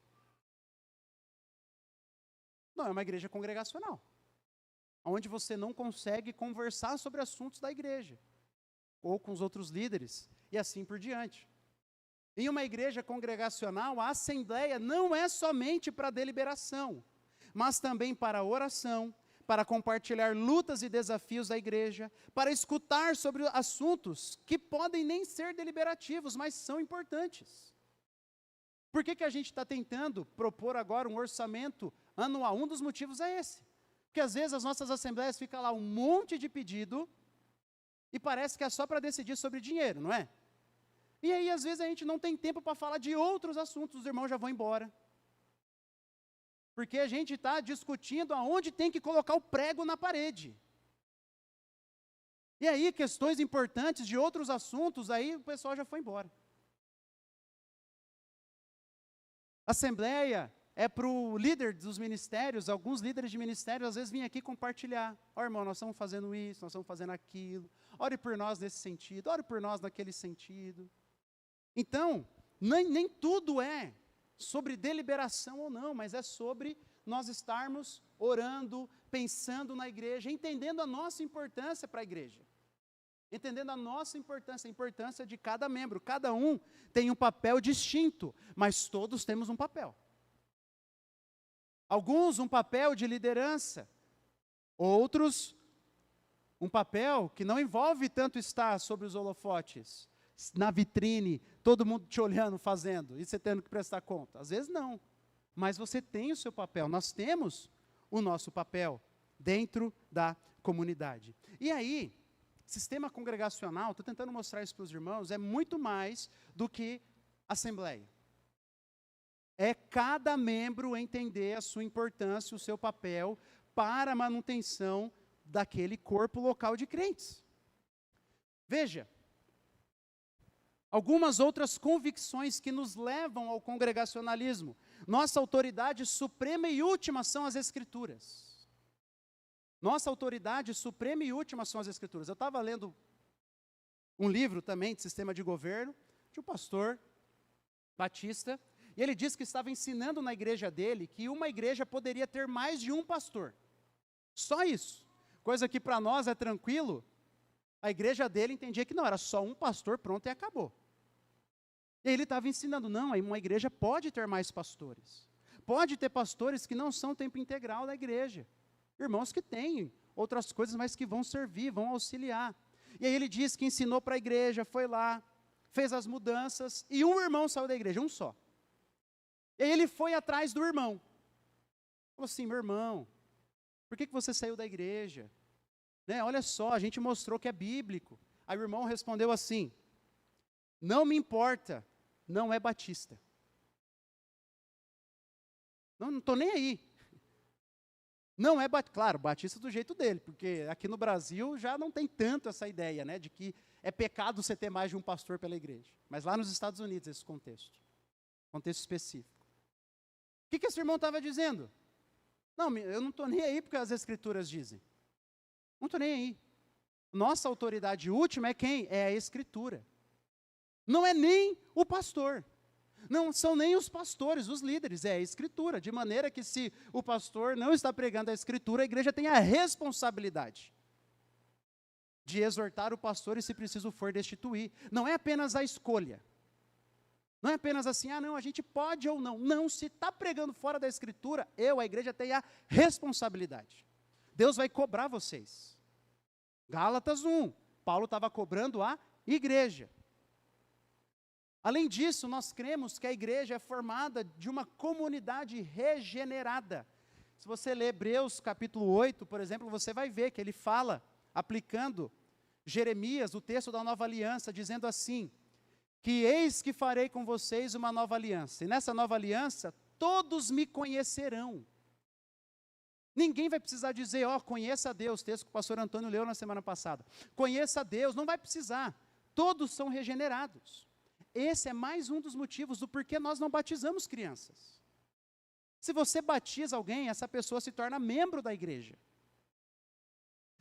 Não, é uma igreja congregacional, onde você não consegue conversar sobre assuntos da igreja, ou com os outros líderes, e assim por diante. Em uma igreja congregacional, a assembleia não é somente para deliberação, mas também para oração, para compartilhar lutas e desafios da igreja, para escutar sobre assuntos que podem nem ser deliberativos, mas são importantes. Por que a gente está tentando propor agora um orçamento anual? Um dos motivos é esse. Porque às vezes as nossas assembleias ficam lá um monte de pedido e parece que é só para decidir sobre dinheiro, não é? E aí às vezes a gente não tem tempo para falar de outros assuntos, os irmãos já vão embora. Porque a gente está discutindo aonde tem que colocar o prego na parede. E aí questões importantes de outros assuntos, aí o pessoal já foi embora. Assembleia é para o líder dos ministérios, alguns líderes de ministérios às vezes vêm aqui compartilhar. Irmão, nós estamos fazendo isso, nós estamos fazendo aquilo. Ore por nós nesse sentido, ore por nós naquele sentido. Então, nem tudo é sobre deliberação ou não, mas é sobre nós estarmos orando, pensando na igreja, entendendo a nossa importância para a igreja. Entendendo a nossa importância, a importância de cada membro. Cada um tem um papel distinto, mas todos temos um papel. Alguns um papel de liderança, outros um papel que não envolve tanto estar sobre os holofotes, na vitrine, todo mundo te olhando, fazendo, e você tendo que prestar conta. Às vezes não, mas você tem o seu papel, nós temos o nosso papel dentro da comunidade. E aí, sistema congregacional, estou tentando mostrar isso para os irmãos, é muito mais do que assembleia. É cada membro entender a sua importância, o seu papel para a manutenção daquele corpo local de crentes. Veja, algumas outras convicções que nos levam ao congregacionalismo. Nossa autoridade suprema e última são as Escrituras. Nossa autoridade suprema e última são as Escrituras. Eu estava lendo um livro também de sistema de governo, de um pastor batista, e ele disse que estava ensinando na igreja dele que uma igreja poderia ter mais de um pastor. Só isso. Coisa que para nós é tranquilo, a igreja dele entendia que não, era só um pastor, pronto e acabou. E aí ele estava ensinando, não, uma igreja pode ter mais pastores. Pode ter pastores que não são tempo integral da igreja. Irmãos que têm outras coisas, mas que vão servir, vão auxiliar. E aí ele disse que ensinou para a igreja, foi lá, fez as mudanças, e um irmão saiu da igreja, um só. E aí ele foi atrás do irmão. Falou assim, meu irmão, por que você saiu da igreja? Né, olha só, a gente mostrou que é bíblico. Aí o irmão respondeu assim, não me importa, não é batista. Não estou nem aí. Não é, claro, batista do jeito dele, porque aqui no Brasil já não tem tanto essa ideia, né, de que é pecado você ter mais de um pastor pela igreja. Mas lá nos Estados Unidos, esse contexto específico. O que esse irmão estava dizendo? Não, eu não estou nem aí porque as Escrituras dizem. Não estou nem aí. Nossa autoridade última é quem? É a Escritura. Não é nem o pastor. Não são nem os pastores, os líderes, é a Escritura. De maneira que se o pastor não está pregando a Escritura, a igreja tem a responsabilidade de exortar o pastor e, se preciso for, destituir. Não é apenas a escolha. Não é apenas assim, não, a gente pode ou não. Não, se está pregando fora da Escritura, a igreja, tenho a responsabilidade. Deus vai cobrar vocês. Gálatas 1, Paulo estava cobrando a igreja. Além disso, nós cremos que a igreja é formada de uma comunidade regenerada. Se você ler Hebreus capítulo 8, por exemplo, você vai ver que ele fala, aplicando Jeremias, o texto da nova aliança, dizendo assim, que eis que farei com vocês uma nova aliança, e nessa nova aliança, todos me conhecerão. Ninguém vai precisar dizer, conheça a Deus, texto que o pastor Antônio leu na semana passada. Conheça a Deus, não vai precisar. Todos são regenerados. Esse é mais um dos motivos do porquê nós não batizamos crianças. Se você batiza alguém, essa pessoa se torna membro da igreja.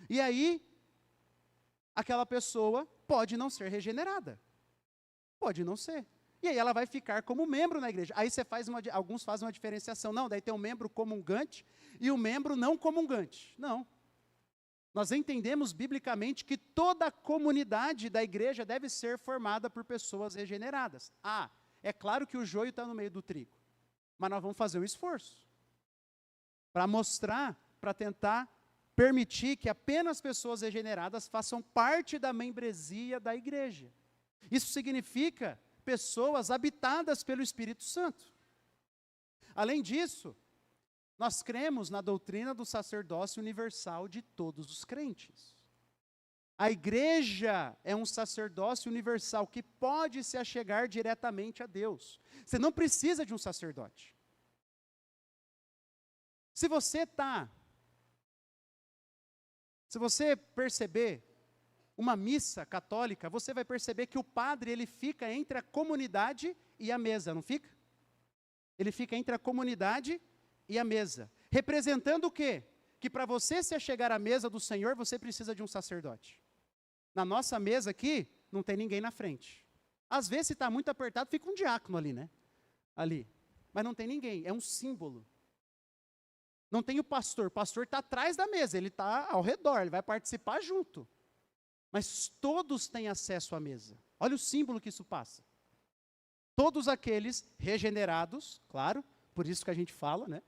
E aí, aquela pessoa pode não ser regenerada. Pode não ser. E aí ela vai ficar como membro na igreja. Aí alguns fazem uma diferenciação. Não, daí tem um membro comungante e um membro não comungante. Não. Nós entendemos biblicamente que toda a comunidade da igreja deve ser formada por pessoas regeneradas. É claro que o joio está no meio do trigo, mas nós vamos fazer um esforço para mostrar, para tentar permitir que apenas pessoas regeneradas façam parte da membresia da igreja. Isso significa pessoas habitadas pelo Espírito Santo. Além disso, nós cremos na doutrina do sacerdócio universal de todos os crentes. A igreja é um sacerdócio universal que pode se achegar diretamente a Deus. Você não precisa de um sacerdote. Se você perceber uma missa católica, você vai perceber que o padre, ele fica entre a comunidade e a mesa, não fica? Ele fica entre a comunidade e a mesa, representando o quê? Que para você se achegar à mesa do Senhor, você precisa de um sacerdote. Na nossa mesa aqui, não tem ninguém na frente. Às vezes, se está muito apertado, fica um diácono ali, né? Ali. Mas não tem ninguém, é um símbolo. Não tem o pastor está atrás da mesa, ele está ao redor, ele vai participar junto. Mas todos têm acesso à mesa. Olha o símbolo que isso passa. Todos aqueles regenerados, claro, por isso que a gente fala, né?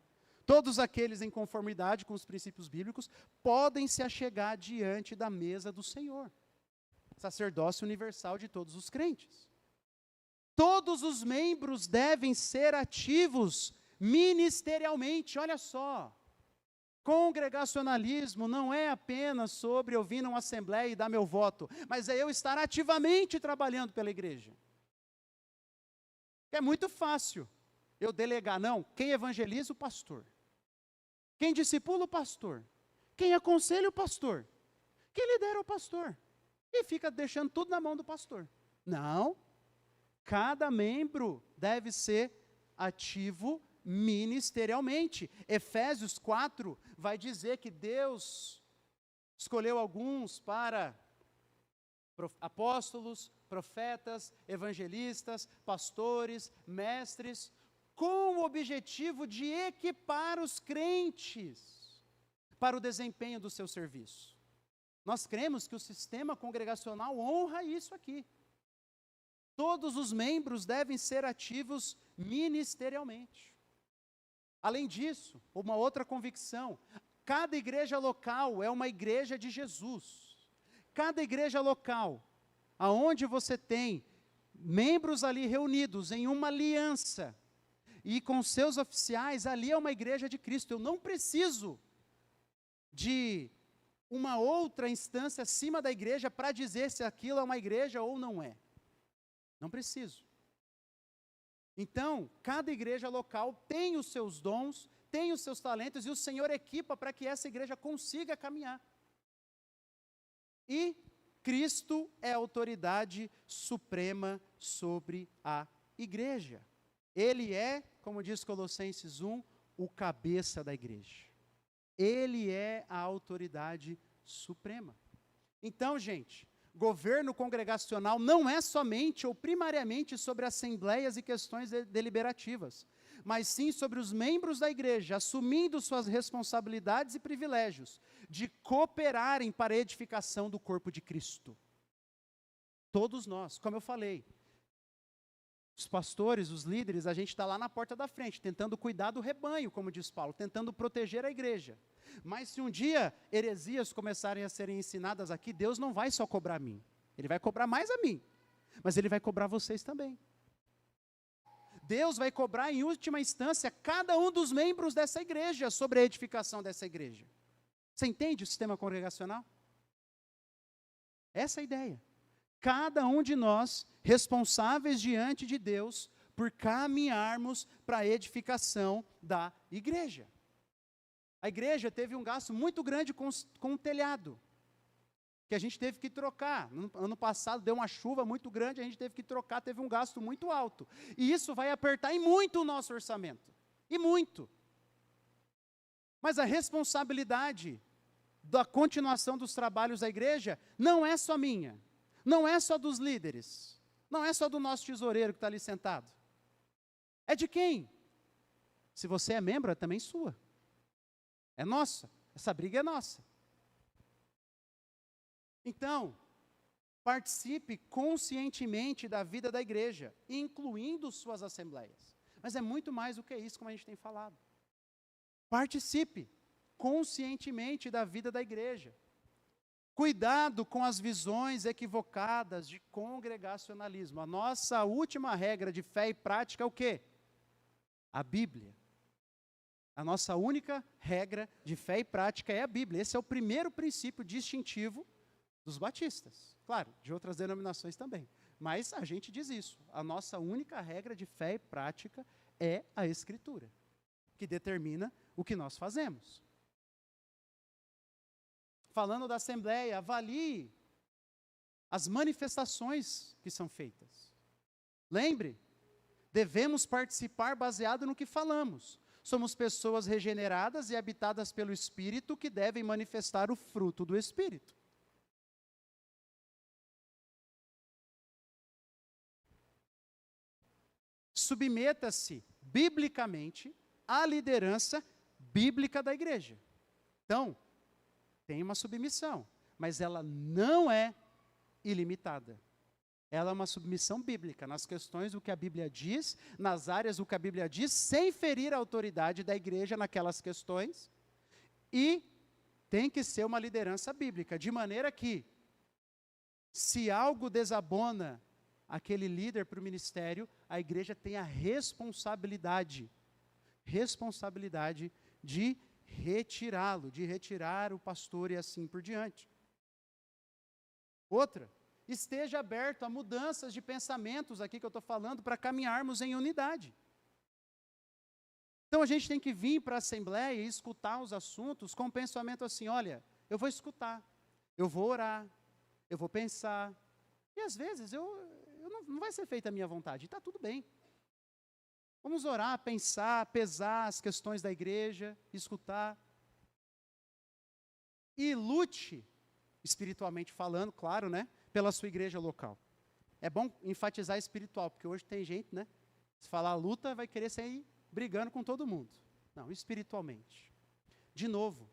Todos aqueles em conformidade com os princípios bíblicos podem se achegar diante da mesa do Senhor. Sacerdócio universal de todos os crentes. Todos os membros devem ser ativos ministerialmente, olha só. Congregacionalismo não é apenas sobre eu vir numa assembleia e dar meu voto, mas é eu estar ativamente trabalhando pela igreja. É muito fácil eu delegar, não, quem evangeliza o pastor, quem discipula o pastor, quem aconselha o pastor, quem lidera o pastor, e fica deixando tudo na mão do pastor. Não, Cada membro deve ser ativo ministerialmente. Efésios 4 vai dizer que Deus escolheu alguns para apóstolos, profetas, evangelistas, pastores, mestres, com o objetivo de equipar os crentes para o desempenho do seu serviço. Nós cremos que o sistema congregacional honra isso aqui. Todos os membros devem ser ativos ministerialmente. Além disso, uma outra convicção: cada igreja local é uma igreja de Jesus. Cada igreja local, aonde você tem membros ali reunidos em uma aliança, e com seus oficiais, ali é uma igreja de Cristo. Eu não preciso de uma outra instância acima da igreja para dizer se aquilo é uma igreja ou não é. Não preciso. Então, cada igreja local tem os seus dons, tem os seus talentos, e o Senhor equipa para que essa igreja consiga caminhar. E Cristo é a autoridade suprema sobre a igreja. Ele é, como diz Colossenses 1, o cabeça da igreja. Ele é a autoridade suprema. Então, gente, governo congregacional não é somente ou primariamente sobre assembleias e questões deliberativas, mas sim sobre os membros da igreja, assumindo suas responsabilidades e privilégios, de cooperarem para a edificação do corpo de Cristo. Todos nós, como eu falei, os pastores, os líderes, a gente está lá na porta da frente, tentando cuidar do rebanho, como diz Paulo, tentando proteger a igreja. Mas se um dia heresias começarem a serem ensinadas aqui, Deus não vai só cobrar a mim, Ele vai cobrar mais a mim, mas Ele vai cobrar vocês também. Deus vai cobrar em última instância cada um dos membros dessa igreja sobre a edificação dessa igreja. Você entende o sistema congregacional? Essa é a ideia. Cada um de nós responsáveis diante de Deus por caminharmos para a edificação da igreja. A igreja teve um gasto muito grande com o telhado, que a gente teve que trocar. No ano passado deu uma chuva muito grande, a gente teve que trocar, teve um gasto muito alto. E isso vai apertar em muito o nosso orçamento. E muito. Mas a responsabilidade da continuação dos trabalhos da igreja não é só minha, não é só dos líderes, não é só do nosso tesoureiro que está ali sentado. É de quem? Se você é membro, é também sua. É nossa, essa briga é nossa. Então, participe conscientemente da vida da igreja, incluindo suas assembleias. Mas é muito mais do que isso, como a gente tem falado. Participe conscientemente da vida da igreja. Cuidado com as visões equivocadas de congregacionalismo. A nossa última regra de fé e prática é o quê? A Bíblia. A nossa única regra de fé e prática é a Bíblia. Esse é o primeiro princípio distintivo dos batistas. Claro, de outras denominações também. Mas a gente diz isso. A nossa única regra de fé e prática é a Escritura, que determina o que nós fazemos. Falando da Assembleia, avalie as manifestações que são feitas. Lembre, devemos participar baseado no que falamos. Somos pessoas regeneradas e habitadas pelo Espírito que devem manifestar o fruto do Espírito. Submeta-se biblicamente à liderança bíblica da igreja. Então, tem uma submissão, mas ela não é ilimitada. Ela é uma submissão bíblica, nas questões do que a Bíblia diz, nas áreas do que a Bíblia diz, sem ferir a autoridade da igreja naquelas questões, e tem que ser uma liderança bíblica, de maneira que, se algo desabona aquele líder para o ministério, a igreja tem a responsabilidade de retirá-lo, de retirar o pastor e assim por diante. Outra, esteja aberto a mudanças de pensamentos aqui que eu estou falando para caminharmos em unidade. Então a gente tem que vir para a Assembleia e escutar os assuntos com o pensamento assim, olha, eu vou escutar, eu vou orar, eu vou pensar, e às vezes eu não vai ser feita a minha vontade, e está tudo bem. Vamos orar, pensar, pesar as questões da igreja, escutar. E lute, espiritualmente falando, claro, né, pela sua igreja local. É bom enfatizar espiritual, porque hoje tem gente, né, se falar luta, vai querer sair brigando com todo mundo. Não, espiritualmente. De novo,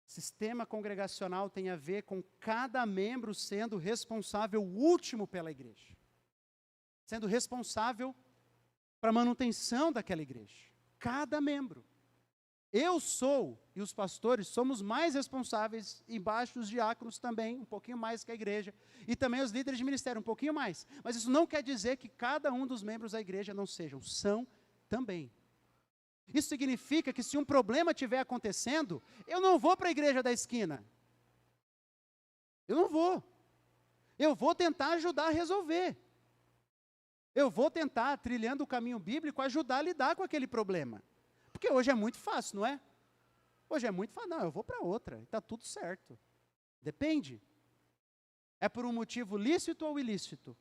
sistema congregacional tem a ver com cada membro sendo responsável último pela igreja. Sendo responsável para a manutenção daquela igreja. Cada membro. Eu sou, e os pastores, somos mais responsáveis, embaixo dos diáconos também, um pouquinho mais que a igreja, e também os líderes de ministério, um pouquinho mais. Mas isso não quer dizer que cada um dos membros da igreja não sejam, são também. Isso significa que se um problema estiver acontecendo, eu não vou para a igreja da esquina. Eu não vou. Eu vou tentar ajudar a resolver. Eu vou tentar, trilhando o caminho bíblico, ajudar a lidar com aquele problema. Porque hoje é muito fácil, não é? Hoje é muito fácil. Não, eu vou para outra, está tudo certo. Depende. É por um motivo lícito ou ilícito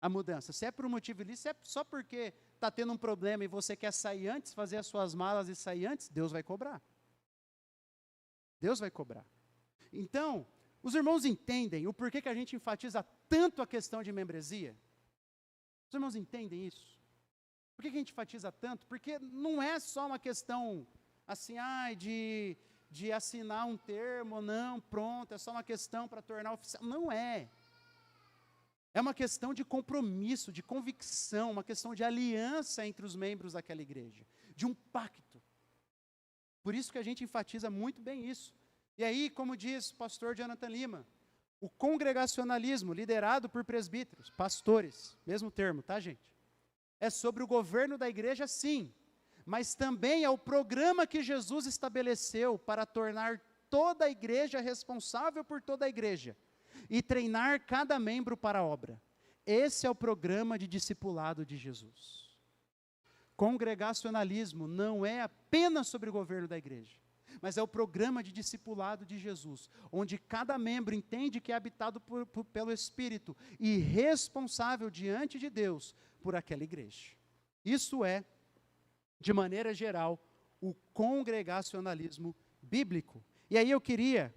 a mudança? Se é por um motivo ilícito, é só porque está tendo um problema e você quer sair antes, fazer as suas malas e sair antes, Deus vai cobrar. Deus vai cobrar. Então, os irmãos entendem o porquê que a gente enfatiza tanto a questão de membresia? Os irmãos entendem isso? Por que a gente enfatiza tanto? Porque não é só uma questão assim, de assinar um termo, não, pronto, é só uma questão para tornar oficial. Não é. É uma questão de compromisso, de convicção, uma questão de aliança entre os membros daquela igreja, de um pacto. Por isso que a gente enfatiza muito bem isso. E aí, como diz o pastor Jonathan Lima, o congregacionalismo liderado por presbíteros, pastores, mesmo termo, tá, gente? É sobre o governo da igreja, sim, mas também é o programa que Jesus estabeleceu para tornar toda a igreja responsável por toda a igreja e treinar cada membro para a obra. Esse é o programa de discipulado de Jesus. Congregacionalismo não é apenas sobre o governo da igreja, mas é o programa de discipulado de Jesus, onde cada membro entende que é habitado pelo Espírito e responsável diante de Deus por aquela igreja. Isso é, de maneira geral, o congregacionalismo bíblico. E aí eu queria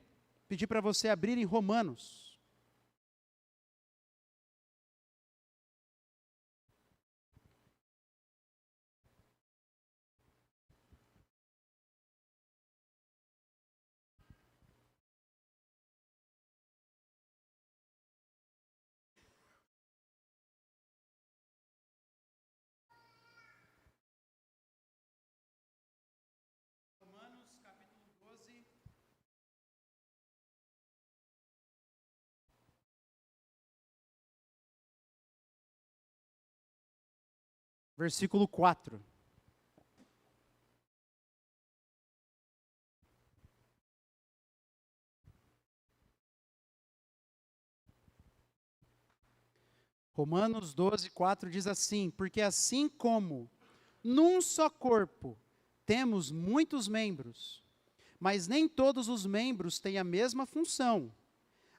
pedir para você abrir em Romanos. Versículo 4. Romanos 12, 4 diz assim: porque assim como num só corpo temos muitos membros, mas nem todos os membros têm a mesma função,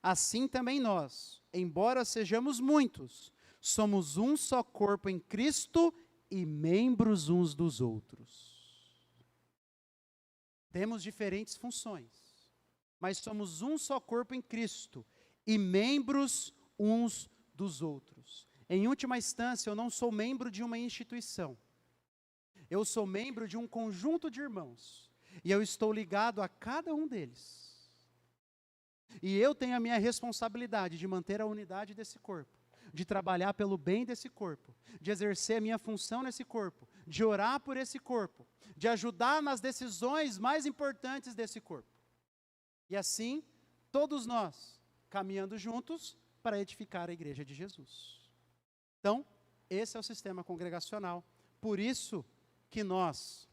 assim também nós, embora sejamos muitos, somos um só corpo em Cristo e membros uns dos outros. Temos diferentes funções, mas somos um só corpo em Cristo e membros uns dos outros. Em última instância, eu não sou membro de uma instituição. Eu sou membro de um conjunto de irmãos. E eu estou ligado a cada um deles. E eu tenho a minha responsabilidade de manter a unidade desse corpo, de trabalhar pelo bem desse corpo, de exercer a minha função nesse corpo, de orar por esse corpo, de ajudar nas decisões mais importantes desse corpo. E assim, todos nós, caminhando juntos para edificar a igreja de Jesus. Então, esse é o sistema congregacional. Por isso que nós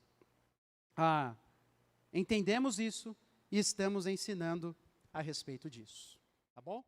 entendemos isso e estamos ensinando a respeito disso. Tá bom?